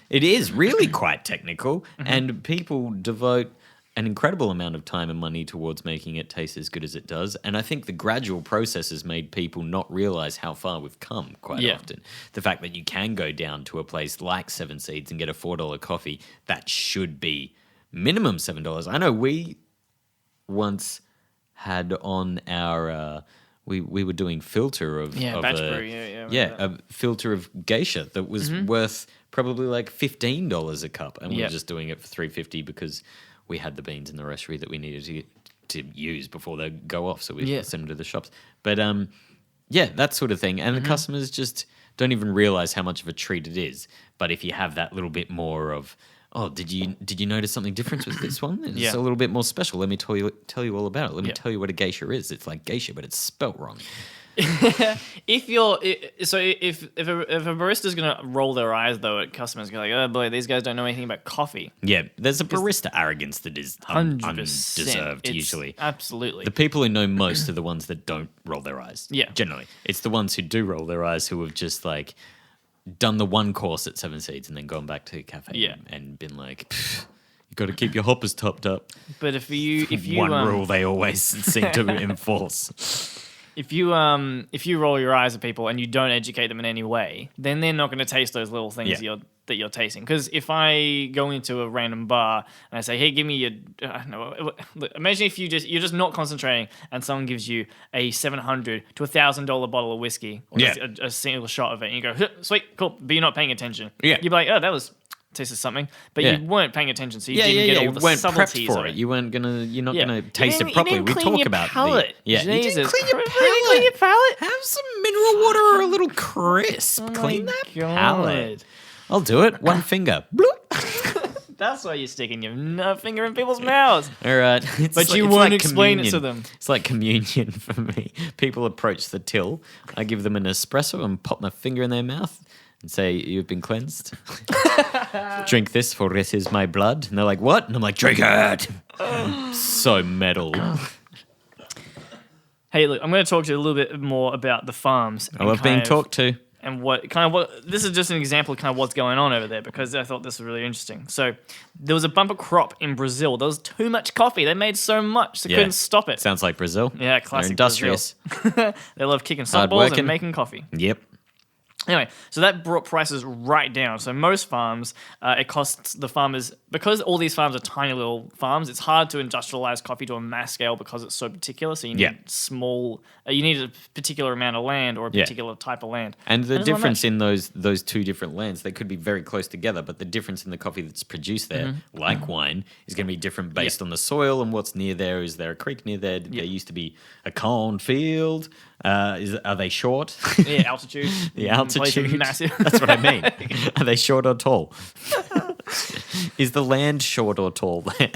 it is really quite technical, and people devote an incredible amount of time and money towards making it taste as good as it does. And I think the gradual process has made people not realize how far we've come quite often. The fact that you can go down to a place like Seven Seeds and get a $4 coffee that should be minimum $7. I know we once had on our we were doing filter of batch brew, a filter of geisha that was worth probably like $15 a cup, and we were just doing it for $3.50 because we had the beans in the recipe that we needed to use before they go off, so we send them to the shops. But that sort of thing, and the customers just don't even realize how much of a treat it is. But if you have that little bit more of, oh, did you notice something different with this one? It's a little bit more special. Let me tell you all about it. Let me tell you what a geisha is. It's like geisha, but it's spelt wrong. If a barista's gonna roll their eyes though at customers, go like, oh boy, these guys don't know anything about coffee. Yeah, there's a barista arrogance that is 100% undeserved usually. Absolutely. The people who know most are the ones that don't roll their eyes. Yeah. Generally. It's the ones who do roll their eyes who have just like done the one course at Seven Seeds and then gone back to a cafe and been like, you got to keep your hoppers topped up. But if you one rule they always seem to enforce. If you roll your eyes at people and you don't educate them in any way, then they're not going to taste those little things that you're tasting. Because if I go into a random bar and I say, "Hey, give me your," imagine if you're just not concentrating and someone gives you a $700 to $1,000 bottle of whiskey, or just a single shot of it, and you go, "Sweet, cool," but you're not paying attention. Yeah, you'd be like, "Oh, that was." Tasted something, but you weren't paying attention, so you didn't get all the weren't subtleties prepped for of it. You're not gonna taste it You properly. didn't We clean talk your about palate. you didn't Jesus. clean your You didn't clean your palate. Have some mineral water or a little crisp. Clean that palate. I'll do it. One finger. Bloop. That's why you're sticking your finger in people's mouths. All right. But you won't explain it to them. It's like communion for me. People approach the till. I give them an espresso and pop my finger in their mouth and say, "You've been cleansed. Drink this, for this is my blood." And they're like, "What?" And I'm like, "Drink it." So metal. Hey, look, I'm going to talk to you a little bit more about the farms. I love being talked to. And what this is just an example of kind of what's going on over there, because I thought this was really interesting. So there was a bumper crop in Brazil. There was too much coffee. They made so much they couldn't stop it. Sounds like Brazil. Yeah, classic They're industrious. Brazil. They love kicking softballs and making coffee. Yep. Anyway, so that brought prices right down. So most farms, it costs the farmers, because all these farms are tiny little farms, it's hard to industrialize coffee to a mass scale because it's so particular. So you need you need a particular amount of land or a particular type of land. And the difference in those two different lands, they could be very close together, but the difference in the coffee that's produced there, like wine, is going to be different based on the soil and what's near there. Is there a creek near there? Did there used to be a cornfield? Are they short? Yeah, altitude. The altitude. Massive. That's what I mean. Are they short or tall? Is the land short or tall there?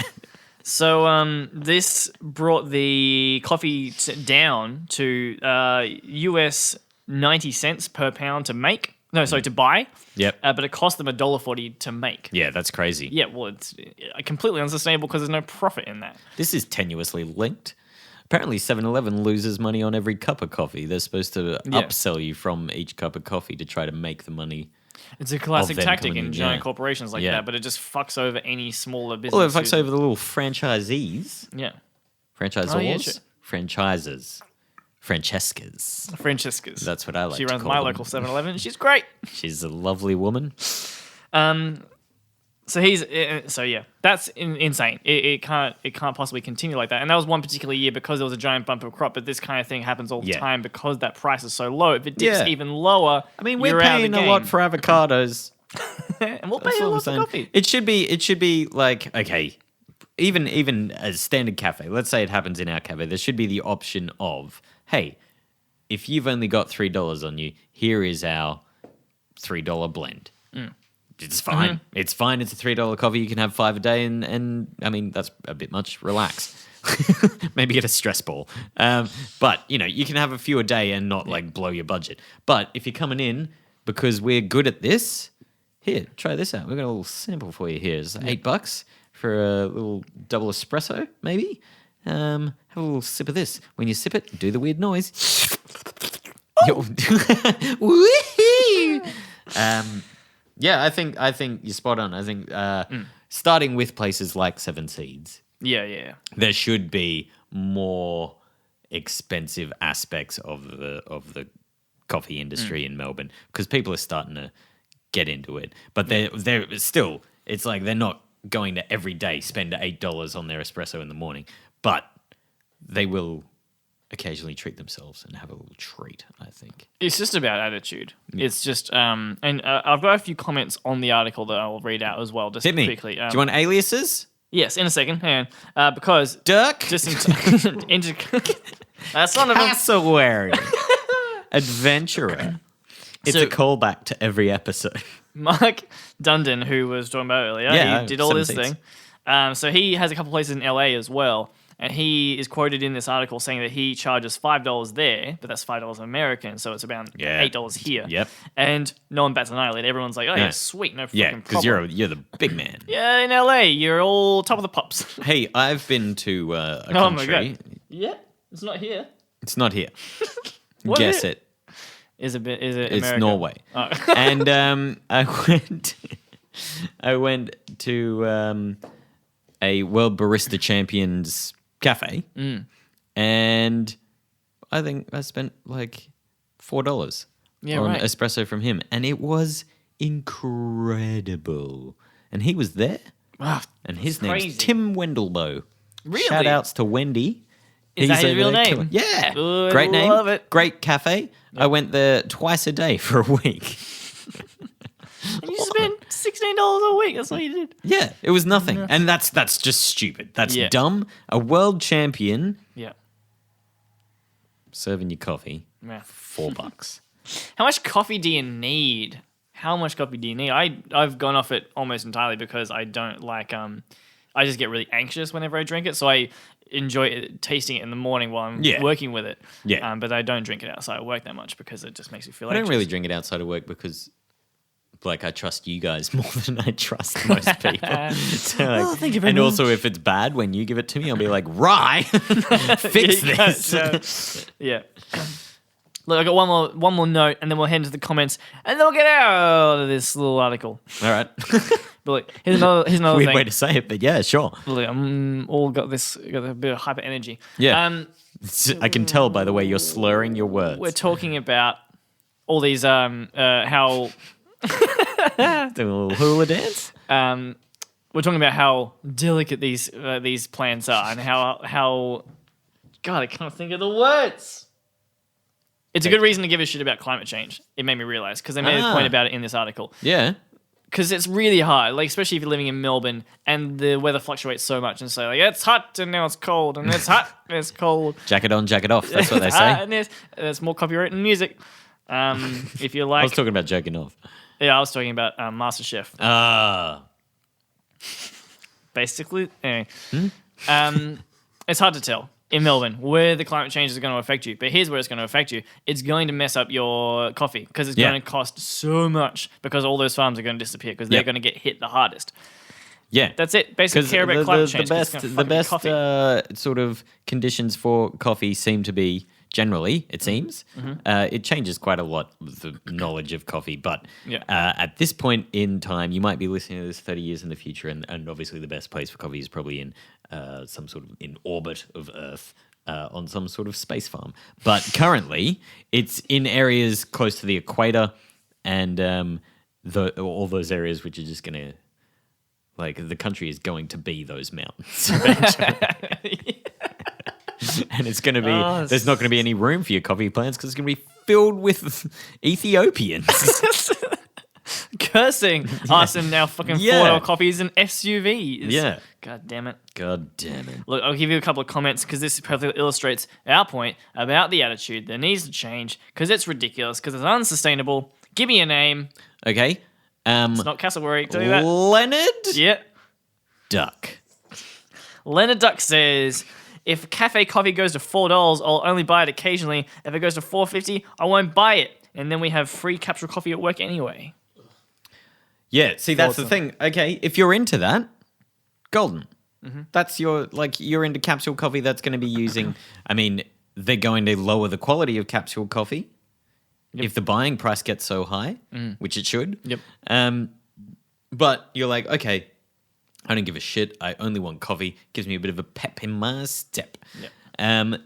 So this brought the coffee down to US 90 cents per pound to make. No, sorry, to buy. Yep. But it cost them $1.40 to make. Yeah, that's crazy. Yeah, well, it's completely unsustainable because there's no profit in that. This is tenuously linked. Apparently 7-Eleven loses money on every cup of coffee. They're supposed to upsell you from each cup of coffee to try to make the money. It's a classic tactic in giant yeah. corporations like that, but it just fucks over any smaller business. Well, it fucks over the little franchisees. Yeah. Franchisors? Oh, yeah, sure. Franchisers. Francescas. Francesca's. That's what I like She to runs call my them. local 7-Eleven. She's great. She's a lovely woman. So that's insane. It can't possibly continue like that. And that was one particular year because there was a giant bumper crop. But this kind of thing happens all the time because that price is so low. If it dips even lower, I mean, we're paying a lot for avocados. and we'll pay a lot for coffee. It should be like, okay, even a standard cafe. Let's say it happens in our cafe. There should be the option of, hey, if you've only got $3 on you, here is our $3 blend. It's fine. It's fine. It's a $3 coffee. You can have 5 a day, and I mean that's a bit much. Relax. Maybe get a stress ball. But you can have a few a day and not like blow your budget. But if you're coming in because we're good at this, here, try this out. We've got a little sample for you here. It's $8 for a little double espresso, maybe. Have a little sip of this. When you sip it, do the weird noise. Woohoo! Yeah, I think you're spot on. I think starting with places like Seven Seeds, there should be more expensive aspects of the coffee industry in Melbourne because people are starting to get into it. But they're still, it's like they're not going to every day spend $8 on their espresso in the morning, but they will occasionally treat themselves and have a little treat, I think. It's just about attitude. It's just, and I've got a few comments on the article that I'll read out as well, just Hit me. quickly. Do you want aliases? Yes, in a second. Hang on. Because... Dirk? Just that's one of them. Cassowary. Adventurer. It's a callback to every episode. Mark Dundon, who was talking about earlier, he did all this thing. So he has a couple places in LA as well. And he is quoted in this article saying that he charges $5 there, but that's $5 American, so it's about $8 here. Yep. And no one bats an eyelid. Everyone's like, oh, yeah, sweet, no fucking problem. Yeah, because you're the big man. Yeah, in LA, you're all top of the pops. Hey, I've been to a country. Oh, my God. Yeah, it's not here. It's not here. Guess is it? Is it It's America? Norway. Oh. And I went to a World Barista Champions cafe, and I think I spent like $4 on espresso from him, and it was incredible. And he was there, and his name's Tim Wendelboe. Really? Shout outs to Wendy. Is that his real name? Yeah. Ooh, great name. Love it. Great cafe. Yep. I went there twice a day for a week. And you spent $16 a week. That's all you did. Yeah, it was nothing. And that's just stupid. That's dumb. A world champion serving you coffee for $4. How much coffee do you need? How much coffee do you need? I've gone off it almost entirely because I don't like I just get really anxious whenever I drink it, so I enjoy tasting it in the morning while I'm working with it. Yeah. But I don't drink it outside of work that much because it just makes me feel anxious. I don't really drink it outside of work because I trust you guys more than I trust most people. So thank you very much. And also, if it's bad when you give it to me, I'll be like, Rye, fix this. Yeah. Look, I got one more note, and then we'll head into the comments, and then we'll get out of this little article. All right. But look, here's another Weird thing. way to say it, but yeah, sure. Look, I'm all got a bit of hyper energy. Yeah. I can tell by the way you're slurring your words. We're talking about all these how Doing a little hula dance. we're talking about how delicate these plants are, and how God, I can't think of the words. It's a good reason to give a shit about climate change. It made me realize because they made a point about it in this article. Yeah. Because it's really hard, like especially if you're living in Melbourne and the weather fluctuates so much, and so like it's hot and now it's cold, and it's hot and it's cold. Jacket on, jacket off. That's what they It's say. hot and there's more copyright in music. If you like, I was talking about jerking off. yeah, I was talking about MasterChef. Ah. Basically, anyway, it's hard to tell in Melbourne where the climate change is going to affect you. But here's where it's going to affect you. It's going to mess up your coffee because it's going to cost so much because all those farms are going to disappear because they're going to get hit the hardest. Yeah. That's it. Basically, care about climate change. The best sort of conditions for coffee seem to be, generally, it seems, it changes quite a lot with the knowledge of coffee. But at this point in time, you might be listening to this 30 years in the future, and obviously the best place for coffee is probably in some sort of in orbit of Earth. On some sort of space farm. But currently, it's in areas close to the equator and all those areas which are just going to, like, the country is going to be those mountains eventually. And it's going to be, there's not going to be any room for your coffee plants because it's going to be filled with Ethiopians. Cursing us and now fucking foil coffees and SUVs. Yeah. God damn it. God damn it. Look, I'll give you a couple of comments because this perfectly illustrates our point about the attitude that needs to change because it's ridiculous, because it's unsustainable. Give me a name. Okay. It's not Castleberry, tell you that. Leonard Yeah. Duck. Leonard Duck says, if cafe coffee goes to $4, I'll only buy it occasionally. If it goes to $4.50, I won't buy it. And then we have free capsule coffee at work anyway. Yeah, see, that's the thing. Okay, if you're into that, golden. That's you're into capsule coffee that's going to be using, I mean, they're going to lower the quality of capsule coffee if the buying price gets so high, which it should. Yep. But you're like, okay, I don't give a shit. I only want coffee. Gives me a bit of a pep in my step. Yep.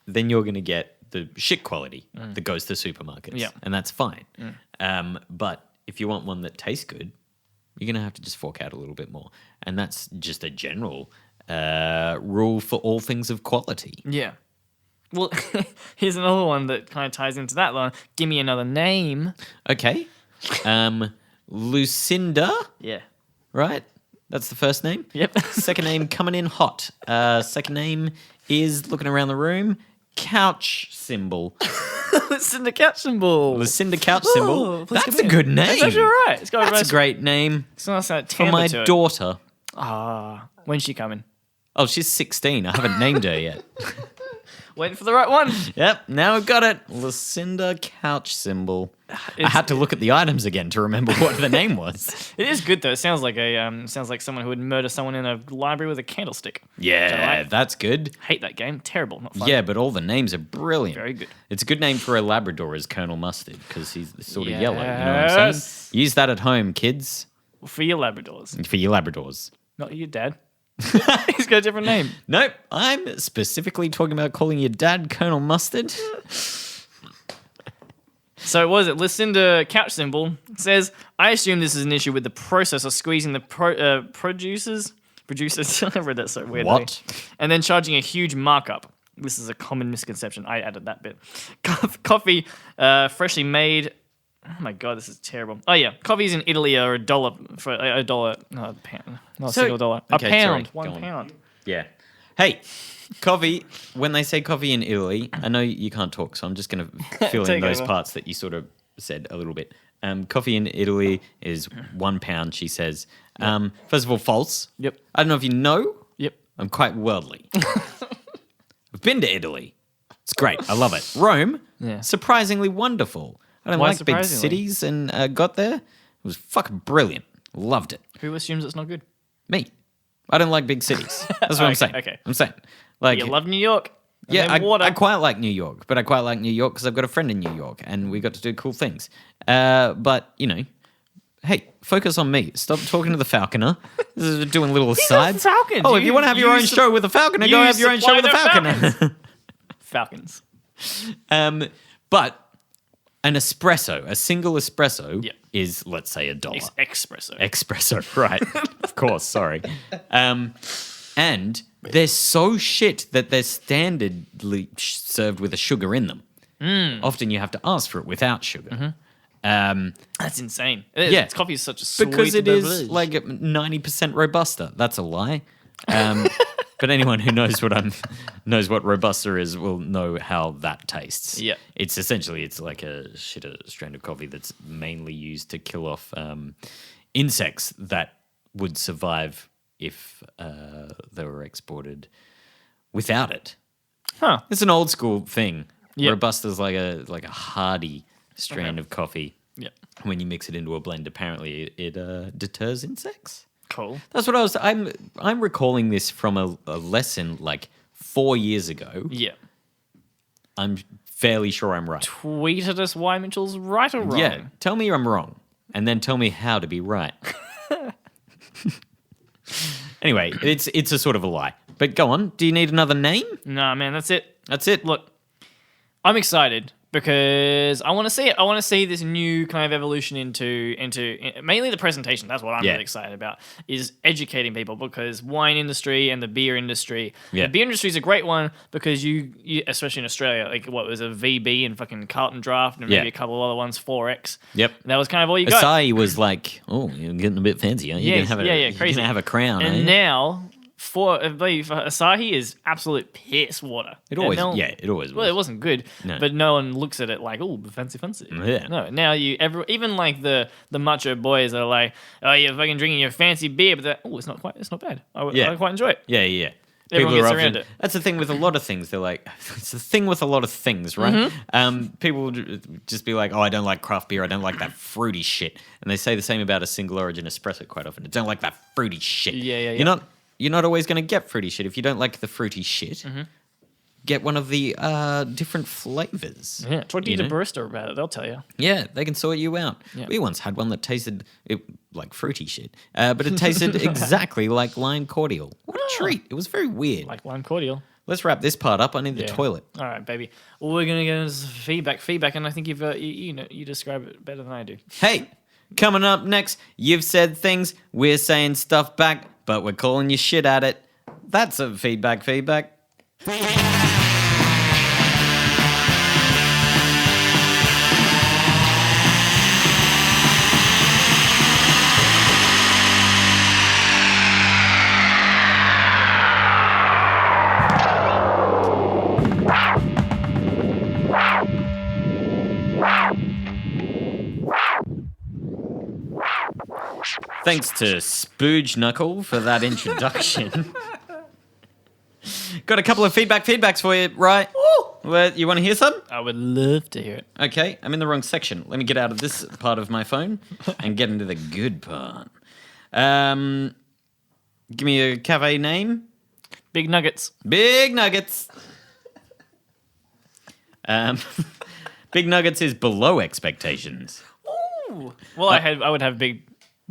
Then you're going to get the shit quality that goes to supermarkets. Yep. And that's fine. But if you want one that tastes good, you're going to have to just fork out a little bit more. And that's just a general rule for all things of quality. Yeah. Well, here's another one that kind of ties into that line. Give me another name. Okay. Lucinda. Yeah. Right? That's the first name? Yep. Second name, coming in hot. Second name is looking around the room. Couch symbol. Lucinda Couch Symbol. Lucinda Couch Symbol. That's a good name. That's actually right. That's a great name It's nice for my daughter. When's she coming? Oh, she's 16. I haven't named her yet. Waiting for the right one. Yep, now I've got it. Lucinda Couch Symbol. I had to look at the items again to remember what the name was. It is good though. It sounds like someone who would murder someone in a library with a candlestick. Yeah, that's good. Hate that game. Terrible. Not fun. Yeah, but all the names are brilliant. Very good. It's a good name for a Labrador is Colonel Mustard because he's sort of yellow. You know what I'm saying? Use that at home, kids. For your Labradors. For your Labradors. Not your dad. He's got a different name. Nope, I'm specifically talking about calling your dad Colonel Mustard. So what is it? Lucinda Couch Symbol says, I assume this is an issue with the process of squeezing the producers. I read that so weirdly. What? And then charging a huge markup. This is a common misconception. I added that bit. Coffee, freshly made. Oh my god, this is terrible. Oh yeah, coffees in Italy are $1 for a dollar. No, a pound. Not a single dollar. Okay, a pound. sorry, 1 pound. Yeah. Hey, coffee. When they say coffee in Italy, I know you can't talk, so I'm just going to fill in those parts that you sort of said a little bit. Coffee in Italy is 1 pound, she says. First of all, false. Yep. I don't know if you know. Yep. I'm quite worldly. I've been to Italy. It's great. I love it. Rome, surprisingly wonderful. I don't like big cities and got there. It was fucking brilliant. Loved it. Who assumes it's not good? Me. I don't like big cities. That's what I'm saying. Okay. I'm saying. Like, you love New York. Yeah, I quite like New York, but I quite like New York because I've got a friend in New York and we got to do cool things. But, you know, hey, focus on me. Stop talking to the falconer. This is doing little asides. Falcon. Oh, if you want to have your own show with a falconer, go have your own show with a falconer. Falcons. But an espresso, a single espresso Yeah. is, let's say, $1. Espresso. Espresso, right. Of course, sorry. And they're so shit that they're standardly served with a sugar in them. Often you have to ask for it without sugar. That's insane. Yeah. Coffee is such a sweet Because it beverage. is like 90% Robusta. That's a lie. But anyone who knows what Robusta is will know how that tastes. Yeah. It's essentially, it's like a shitter strand of coffee that's mainly used to kill off insects that would survive if they were exported without it. Huh. It's an old school thing. Yeah. Robusta's like a hardy strand of coffee. Yeah. When you mix it into a blend, apparently it deters insects. Cool. That's what I'm recalling this from a lesson like 4 years ago. Yeah. I'm fairly sure I'm right. Tweet at us why Mitchell's right or wrong. Yeah, tell me I'm wrong, and then tell me how to be right. Anyway, it's a sort of a lie. But go on. Do you need another name? Nah, man, that's it. That's it. Look, I'm excited because I want to see it. I want to see this new kind of evolution into mainly the presentation. That's what I'm really excited about, is educating people, because wine industry and the beer industry. Yeah. The beer industry is a great one because you especially in Australia, like what was a VB and fucking Carlton Draft and maybe a couple of other ones, 4X. Yep. And that was kind of all you got. Asahi was like, oh, you're getting a bit fancy, aren't you? Yeah, You're gonna have crazy. You're going to have a crown, And eh? now, for Asahi is absolute piss water. It And always, no- it always was. Well, it wasn't good, No. but no one looks at it like, oh, fancy. Yeah. No, now even like the macho boys are like, oh, you're fucking drinking your fancy beer, but oh, it's not bad. I quite enjoy it. Yeah. Everyone People gets are around often, it. that's the thing with a lot of things. They're like, it's the thing with a lot of things, right? People would just be like, oh, I don't like craft beer. I don't like that fruity shit. And they say the same about a single origin espresso quite often. I don't like that fruity shit. Yeah. You're not always going to get fruity shit. If you don't like the fruity shit, get one of the different flavors. Yeah, talk to you the know? barista about it. They'll tell you. Yeah, they can sort you out. Yeah. We once had one that tasted like fruity shit, but it tasted exactly like lime cordial. What a treat. It was very weird. Like lime cordial. Let's wrap this part up. I need the toilet. All right, baby. Well, we're gonna get into feedback, and I think you describe it better than I do. Hey, coming up next, you've said things, we're saying stuff back, but we're calling you shit at it. That's a feedback. Thanks to Spooge Knuckle for that introduction. Got a couple of feedbacks for you, right? You want to hear some? I would love to hear it. Okay, I'm in the wrong section. Let me get out of this part of my phone and get into the good part. Give me a cafe name. Big Nuggets. Big Nuggets. Big Nuggets is below expectations. Ooh. Well, I would have big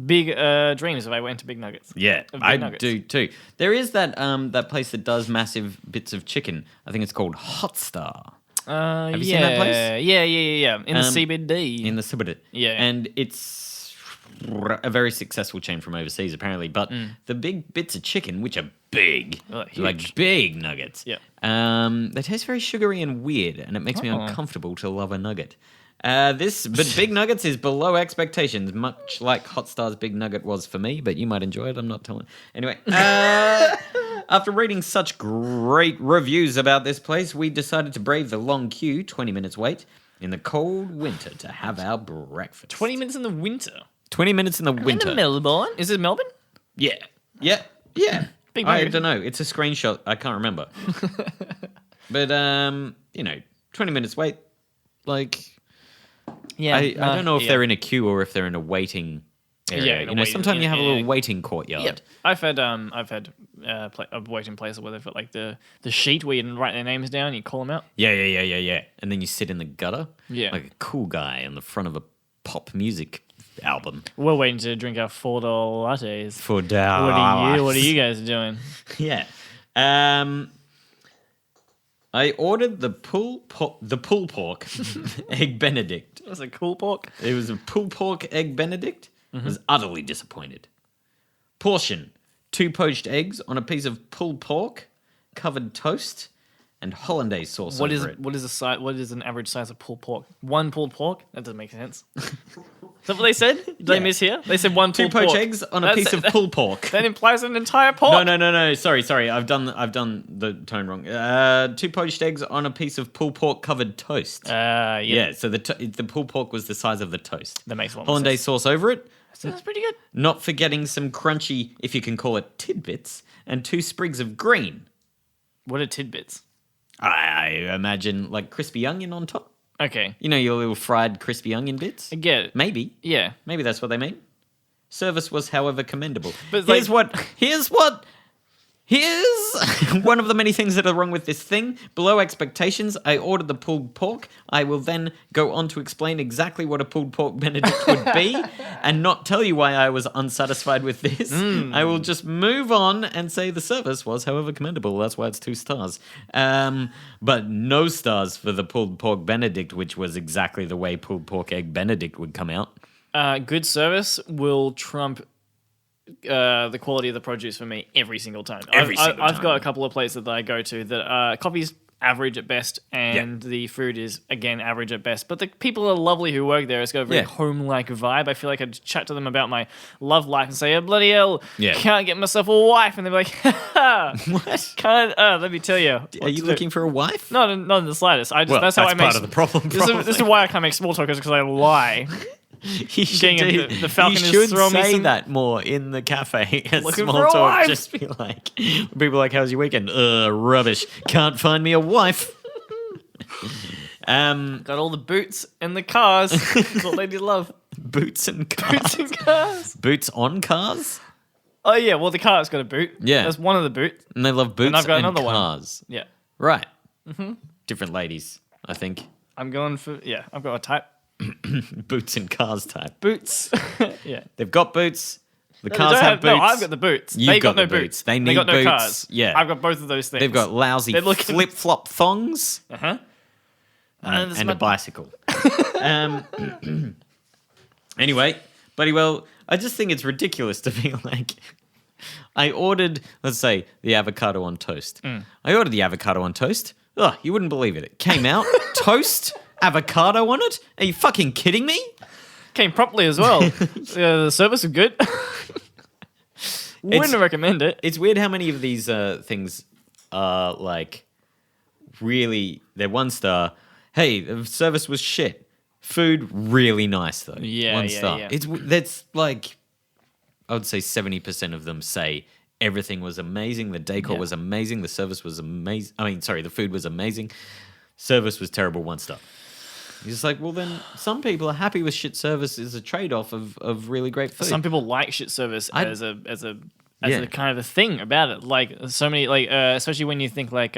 dreams if I went to Big Nuggets. Yeah, Big I Nuggets. do too. There is that place that does massive bits of chicken. I think it's called Hot Star. Have you seen that place? Yeah. In the CBD. In the Suchodolskiy. Yeah. And it's a very successful chain from overseas, apparently. But the big bits of chicken, which are big, huge. like big nuggets, Yeah. They taste very sugary and weird, and it makes me uncomfortable to love a nugget. But Big Nuggets is below expectations, much like Hot Star's Big Nugget was for me, but you might enjoy it, I'm not telling. Anyway, after reading such great reviews about this place, we decided to brave the long queue, 20 minutes wait, in the cold winter to have our breakfast. 20 minutes in the winter. 20 minutes in the winter. In Melbourne? Is it Melbourne? Yeah. Big I Nugget. don't know. It's a screenshot. I can't remember. But, 20 minutes wait, like... Yeah. I don't know if they're in a queue or if they're in a waiting area. in a waiting- sometimes you have a yeah. little waiting courtyard. Yep. I've had a waiting place where they've got like the sheet where you can write their names down, you call them out. Yeah. And then you sit in the gutter. Yeah. Like a cool guy on the front of a pop music album. We're waiting to drink our $4 lattes. For What are you guys doing? Yeah. I ordered the pulled pork egg Benedict. That's a cool pork. It was a pulled pork egg Benedict. Was utterly disappointed. Portion: 2 poached eggs on a piece of pulled pork, covered toast, and hollandaise sauce over it. What is an average size of pulled pork? 1 pulled pork? That doesn't make sense. Is that what they said? Did I miss here? They said 1 2 pulled pork. poached eggs on a piece of pulled pork. That implies an entire pork. No. Sorry. I've done the tone wrong. 2 poached eggs on a piece of pulled pork covered toast. Yeah. So the pulled pork was the size of the toast. That makes a lot more Hollandaise sauce over it. That's pretty good. Not forgetting some crunchy, if you can call it tidbits, and 2 sprigs of green. What are tidbits? I imagine like crispy onion on top. Okay. You know, your little fried crispy onion bits? I get it. Maybe. Yeah. Maybe that's what they mean. Service was, however, commendable. But Here's one of the many things that are wrong with this thing. Below expectations, I ordered the pulled pork. I will then go on to explain exactly what a pulled pork Benedict would be and not tell you why I was unsatisfied with this. I will just move on and say the service was, however, commendable. That's why it's 2 stars. But no stars for the pulled pork Benedict, which was exactly the way pulled pork egg Benedict would come out. Good service will trump the quality of the produce for me every single time. I've got a couple of places that I go to that coffee's average at best, and the food is again average at best. But the people are lovely who work there. It's got a very home-like vibe. I feel like I'd chat to them about my love life and say, "Oh, bloody hell, can't get myself a wife," and they'd be like, "What? Can't? Let me tell you." Are you looking for a wife? Not in the slightest. That's how I make. Part of the problem. This is why I can't make small talk, because I lie. You should the falcon you is should throwing me say some... that more in the cafe. Looking Small for a talk, wife. just be like, people are like, "How's your weekend?" Rubbish. Can't find me a wife. Got all the boots and the cars. That's what ladies love. Boots and cars. Boots and cars. Boots on cars. Oh yeah, well the car's got a boot. Yeah, that's one of the boots. And they love boots and I've got another cars. One. Yeah. Right. Different ladies, I think. I'm going for I've got a type. Boots and cars type. Boots. Yeah. They've got boots. The cars have boots. No, I've got the boots. They've got no boots. They need got no boots. Cars. Yeah. I've got both of those things. They've got lousy flip-flop thongs. And a bicycle. Anyway, Buddy, well, I just think it's ridiculous to be like, I ordered, let's say, the avocado on toast. I ordered the avocado on toast. Ugh, you wouldn't believe it. It came out, toast, avocado on it. Are you fucking kidding me? Came promptly as well. The service was good. Wouldn't recommend it. It's weird how many of these things are like, really, they're 1 star. Hey, the service was shit. Food, really nice though. Yeah, 1 star. yeah. That's like, I would say 70% of them say everything was amazing. The decor was amazing. The service was amazing. The food was amazing. Service was terrible. 1 star. You're just like, well, then some people are happy with shit service as a trade-off of really great food. Some people like shit service as a kind of a thing about it. Like so many, especially when you think like,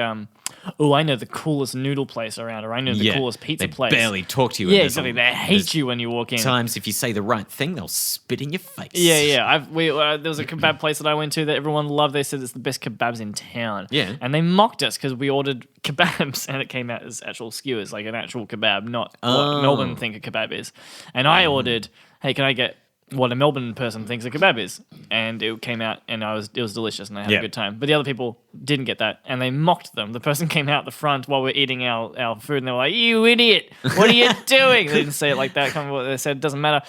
oh, I know the coolest noodle place around, or I know the coolest pizza place. They barely talk to you. Yeah, exactly. They hate you when you walk in. Times if you say the right thing, they'll spit in your face. Yeah. There was a kebab place that I went to that everyone loved. They said it's the best kebabs in town. Yeah. And they mocked us because we ordered kebabs and it came out as actual skewers, like an actual kebab, not what Melbourne think a kebab is. And I ordered, hey, can I get what a Melbourne person thinks a kebab is? And it came out and it was delicious and I had a good time. But the other people didn't get that and they mocked them. The person came out the front while we're eating our food and they were like, "You idiot, what are you doing?" They didn't say it like that. They said it doesn't matter.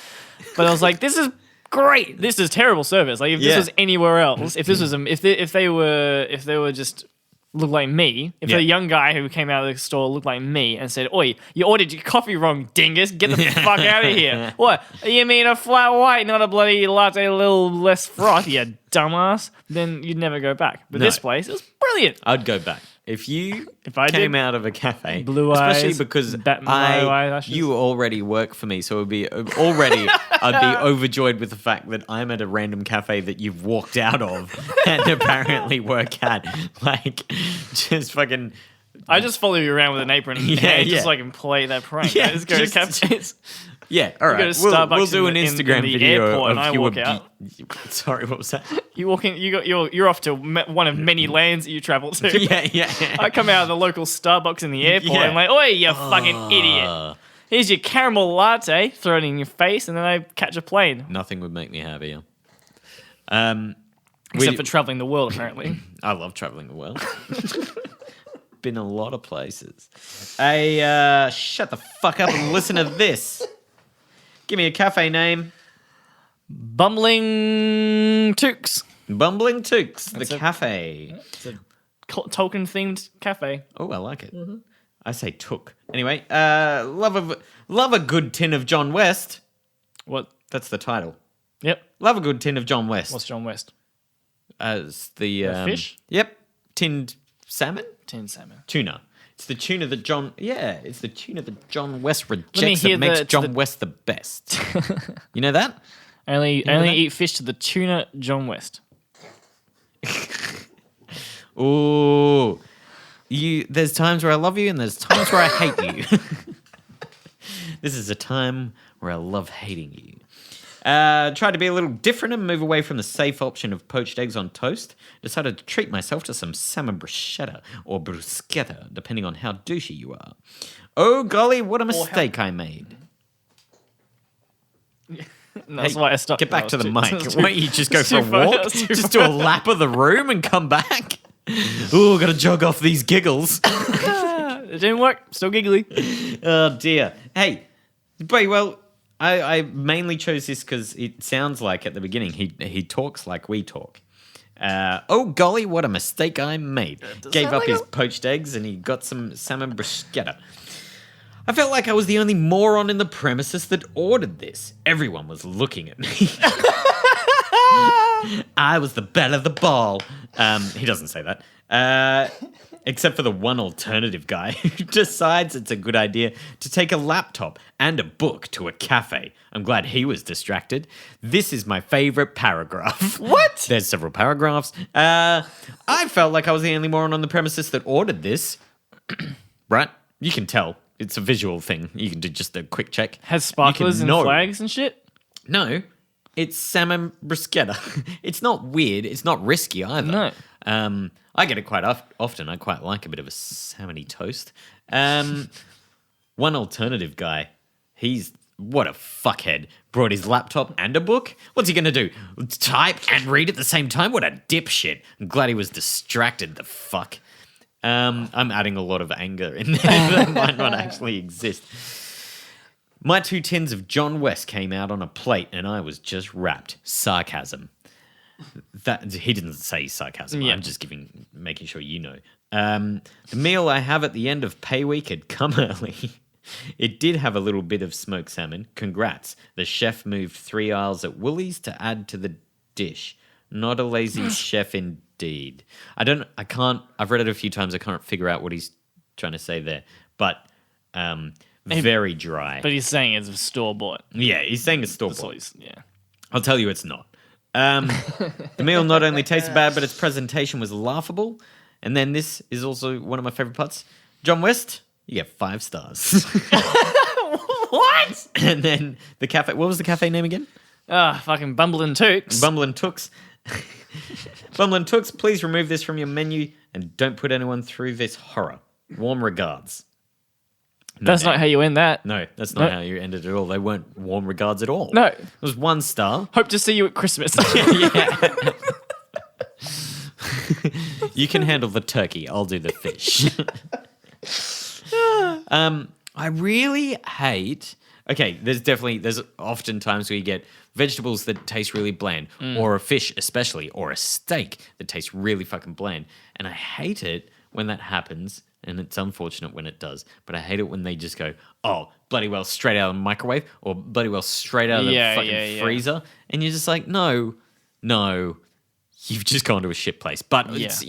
But I was like, this is great. This is terrible service. Like if this was anywhere else, if this was if they were just looked like me, if a young guy who came out of the store looked like me and said, "Oi, you ordered your coffee wrong, dingus. Get the fuck out of here." What? You mean a flat white, not a bloody latte, a little less froth, you dumbass? Then you'd never go back. But this place, it was brilliant. I'd go back. If I came out of a cafe, blue especially eyes, because eyelashes. you already work for me, so it would be I'd be overjoyed with the fact that I'm at a random cafe that you've walked out of and apparently work at. Like, just fucking. I just follow you around with an apron and just so I can play that prank. I just go to cafes. Yeah, all right. go to We'll Starbucks do in an the- Instagram in the video airport of and I you walk out. Sorry, what was that? You walk in. You're off to one of many lands that you travel to. yeah. I come out of the local Starbucks in the airport. Yeah. And I'm like, oi, you fucking idiot. Here's your caramel latte, throw it in your face, and then I catch a plane. Nothing would make me happier. Except for traveling the world, apparently. I love traveling the world. Been a lot of places. Hey, shut the fuck up and listen to this. Give me a cafe name. Bumbling Tooks. Bumbling Tooks, the That's a- cafe. It's a Tolkien-themed cafe. Oh, I like it. I say took. Anyway, love a good tin of John West. What? That's the title. Yep. Love a good tin of John West. What's John West? As the fish? Yep, tinned salmon, Tin salmon. tuna. It's the tuna that John. Yeah, it's the tuna that John West me rejects hear that makes it's John the- West the best. You know that? Only that? eat fish to the tuna John West. Ooh, there's times where I love you, and there's times where I hate you. This is a time where I love hating you. Tried to be a little different and move away from the safe option of poached eggs on toast. Decided to treat myself to some salmon bruschetta or bruschetta, depending on how douchey you are. Oh golly, what a mistake I made. That's Hey, why I stopped. Get back to the mic. That's Why don't you just go for a too far. walk? That's too Just do a lap of the room and come back? Ooh, gotta jog off these giggles. It didn't work. Still giggly. Oh dear. Hey, but well, I mainly chose this because it sounds like at the beginning he talks like we talk. Oh golly, what a mistake I made. Gave sound up like his a- poached eggs and he got some salmon bruschetta. I felt like I was the only moron in the premises that ordered this. Everyone was looking at me. I was the belle of the ball. He doesn't say that. Except for the one alternative guy who decides it's a good idea to take a laptop and a book to a cafe. I'm glad he was distracted. This is my favorite paragraph. What? There's several paragraphs. I felt like I was the only moron on the premises that ordered this. Right? You can tell. It's a visual thing. You can do just a quick check. Has sparklers and know. flags and shit. No, it's salmon bruschetta. It's not weird. It's not risky either. No. I get it quite often. I quite like a bit of a salmony toast. One alternative guy, what a fuckhead. Brought his laptop and a book. What's he going to do? Type and read at the same time? What a dipshit. I'm glad he was distracted, the fuck. I'm adding a lot of anger in there that might not actually exist. My 2 tins of John West came out on a plate and I was just wrapped. Sarcasm. That he didn't say sarcasm. Yeah. I'm just making sure you know. The meal I have at the end of pay week had come early. It did have a little bit of smoked salmon. Congrats. The chef moved 3 aisles at Woolies to add to the dish. Not a lazy chef indeed. I've read it a few times. I can't figure out what he's trying to say there. But very dry. But he's saying it's store bought. Yeah, he's saying it's store-bought. Yeah. I'll tell you it's not. The meal not only tasted bad, but its presentation was laughable. And then this is also one of my favorite parts. John West, you get 5 stars. What? And then the cafe, what was the cafe name again? Fucking Bumbling Tooks. Bumblin' Tooks. Bumblin' Tooks, please remove this from your menu and don't put anyone through this horror. Warm regards. That's not how you end that. No, that's not how you ended it at all. They weren't warm regards at all. No. It was 1 star. Hope to see you at Christmas. Yeah. You can handle the turkey. I'll do the fish. I really hate. Okay, there's often times where you get vegetables that taste really bland, or a fish especially, or a steak that tastes really fucking bland. And I hate it when that happens, and it's unfortunate when it does. But I hate it when they just go, oh, bloody well straight out of the microwave, or bloody well straight out of the fucking freezer. And you're just like, no, you've just gone to a shit place. But it's,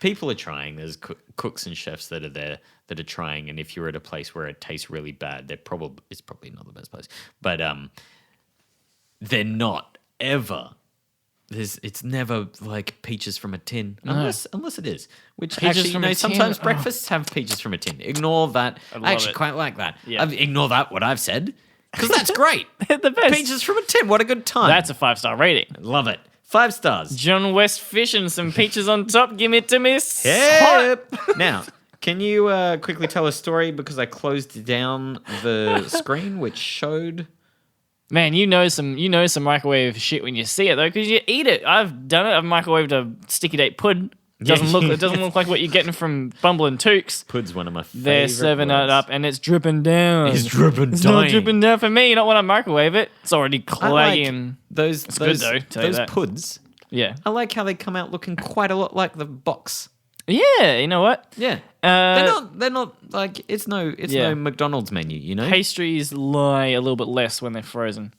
people are trying. There's cooks and chefs that are there that are trying. And if you're at a place where it tastes really bad, it's probably not the best place. But they're not ever. It's never like peaches from a tin, unless it is. Which Peaches actually, from a tin? sometimes breakfasts have peaches from a tin. Ignore that. I actually it. quite like that. Yeah. Ignore that. What I've said. Because that's great. They're the best. Peaches from a tin. What a good time. That's a 5-star rating. Love it. 5 stars. John West fish and some peaches on top. Give it to me. Yep. Now, can you quickly tell a story because I closed down the screen which showed... Man, you know some microwave shit when you see it though, because you eat it. I've done it. I've microwaved a sticky date pud. It doesn't look like what you're getting from Bumble and Tooks. Pud's one of my favorite. They're serving it up and it's dripping down. It's dripping It's down. not dripping down for me. Not when I microwave it. It's already clagging. Those good though, tell you those that. puds. Yeah. I like how they come out looking quite a lot like the box. Yeah, you know what? Yeah. They're not like it's no McDonald's menu, you know? Pastries lie a little bit less when they're frozen.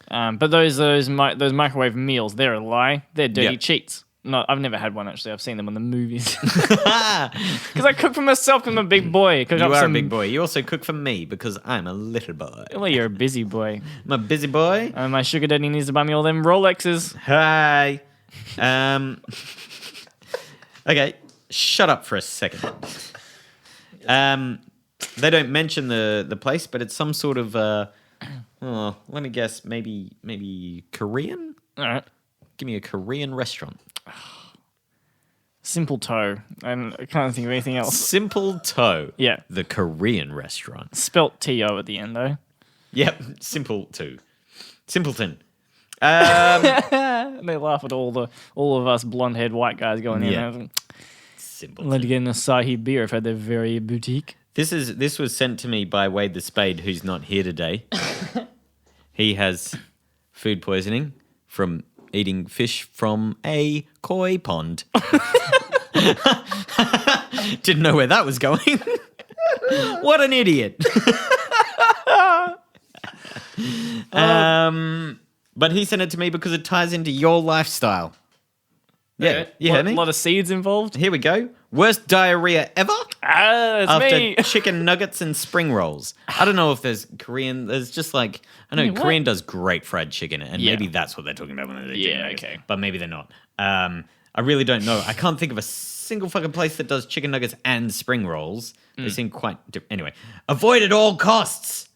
But those microwave meals, they're a lie. They're dirty cheats. No, I've never had one actually. I've seen them in the movies. Because I cook for myself. 'Cause I'm a big boy. You are a big boy. You also cook for me because I'm a little boy. Well, you're a busy boy. I'm a busy boy. My sugar daddy needs to buy me all them Rolexes. Hi. Okay, shut up for a second. They don't mention the place, but it's some sort of let me guess, maybe Korean? All right. Give me a Korean restaurant. Simple Toe. And I can't think of anything else. Simple Toe. Yeah. The Korean restaurant. Spelt T-O at the end, though. Yep, Simple Toe. Simpleton. They laugh at all of us blonde-haired white guys going in. Simpleton. Let get an Asahi beer if at their very boutique. This was sent to me by Wayde the Spade, who's not here today. He has food poisoning from eating fish from a koi pond. Didn't know where that was going. What an idiot. But he sent it to me because it ties into your lifestyle. Yeah, you heard me? A lot of seeds involved. Here we go. Worst diarrhea ever? It's After me. chicken nuggets and spring rolls. I don't know if there's Korean. There's just like I know Korean does great fried chicken, and maybe that's what they're talking about when they do chicken nuggets. Okay. But maybe they're not. I really don't know. I can't think of a single fucking place that does chicken nuggets and spring rolls. They seem quite different. Anyway, avoid at all costs.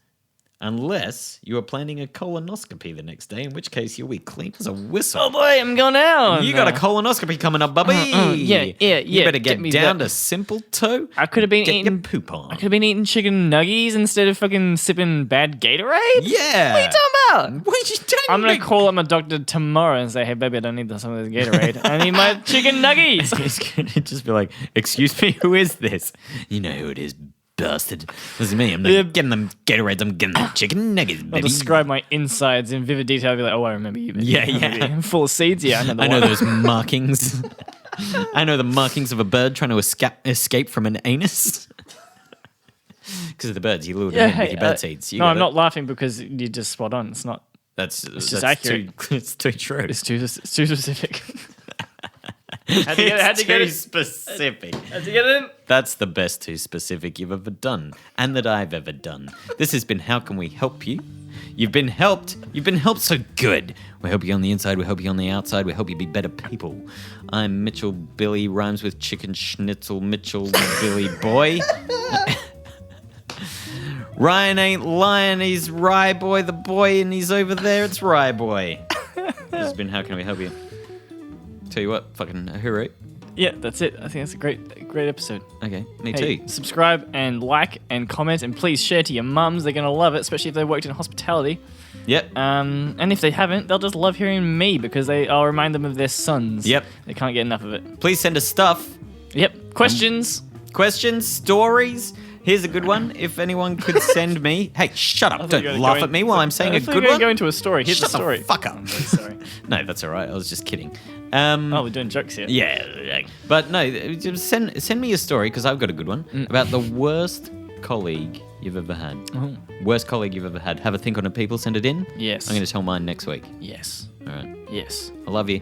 Unless you are planning a colonoscopy the next day, in which case you'll be clean as a whistle. Oh boy, I'm going out. You got a colonoscopy coming up, bubby. Yeah. You better get me down that. to Simple Toe. I could have been Get eating your poop on. I could have been eating chicken nuggies instead of fucking sipping bad Gatorade. Yeah. What are you talking about? What are you doing? I'm gonna call up my doctor tomorrow and say, "Hey, baby, I don't need some of this Gatorade. I need my chicken nuggies." He's gonna just be like, "Excuse me, who is this?" You know who it is, bastard. This is me. I'm not getting them Gatorades. I'm getting them chicken nuggets, I'll baby. describe my insides in vivid detail. I'll be like, "Oh, I remember you." Baby. Yeah, I remember yeah. you. Full of seeds. Yeah, I I know those markings. I know the markings of a bird trying to escape from an anus. Because of the birds, you lured them in with your bird seeds. You no, got I'm it. not laughing because you're just spot on. It's not. That's just accurate. It's too true. It's too specific. Had to get it specific. Had to get it in. That's the best too specific you've ever done, and that I've ever done. This has been How Can We Help You? You've been helped. You've been helped so good. We help you on the inside. We help you on the outside. We help you be better people. I'm Mitchell Billy, rhymes with chicken schnitzel. Mitchell Billy boy. Ryan ain't lying. He's Rye boy, the boy, and he's over there. It's Rye boy. This has been How Can We Help You? Tell you what, fucking hooroo. Yeah, that's it. I think that's a great episode. Okay, me Hey, too. subscribe and like and comment and please share to your mums. They're gonna love it, especially if they worked in hospitality. Yep. And if they haven't, they'll just love hearing me because I'll remind them of their sons. Yep. They can't get enough of it. Please send us stuff. Yep. Questions. Questions, stories. Here's a good one. If anyone could send me... Hey, shut up. Don't laugh at me while I'm saying a good one. Go into a story. Here's Shut the story. the fuck up. I'm really sorry. No, that's all right. I was just kidding. Oh, we're doing jokes here. Yeah. But no, just send me a story, because I've got a good one, about the worst colleague you've ever had. Worst colleague you've ever had. Have a think on it, people. Send it in. Yes. I'm going to tell mine next week. Yes. All right. Yes. I love you.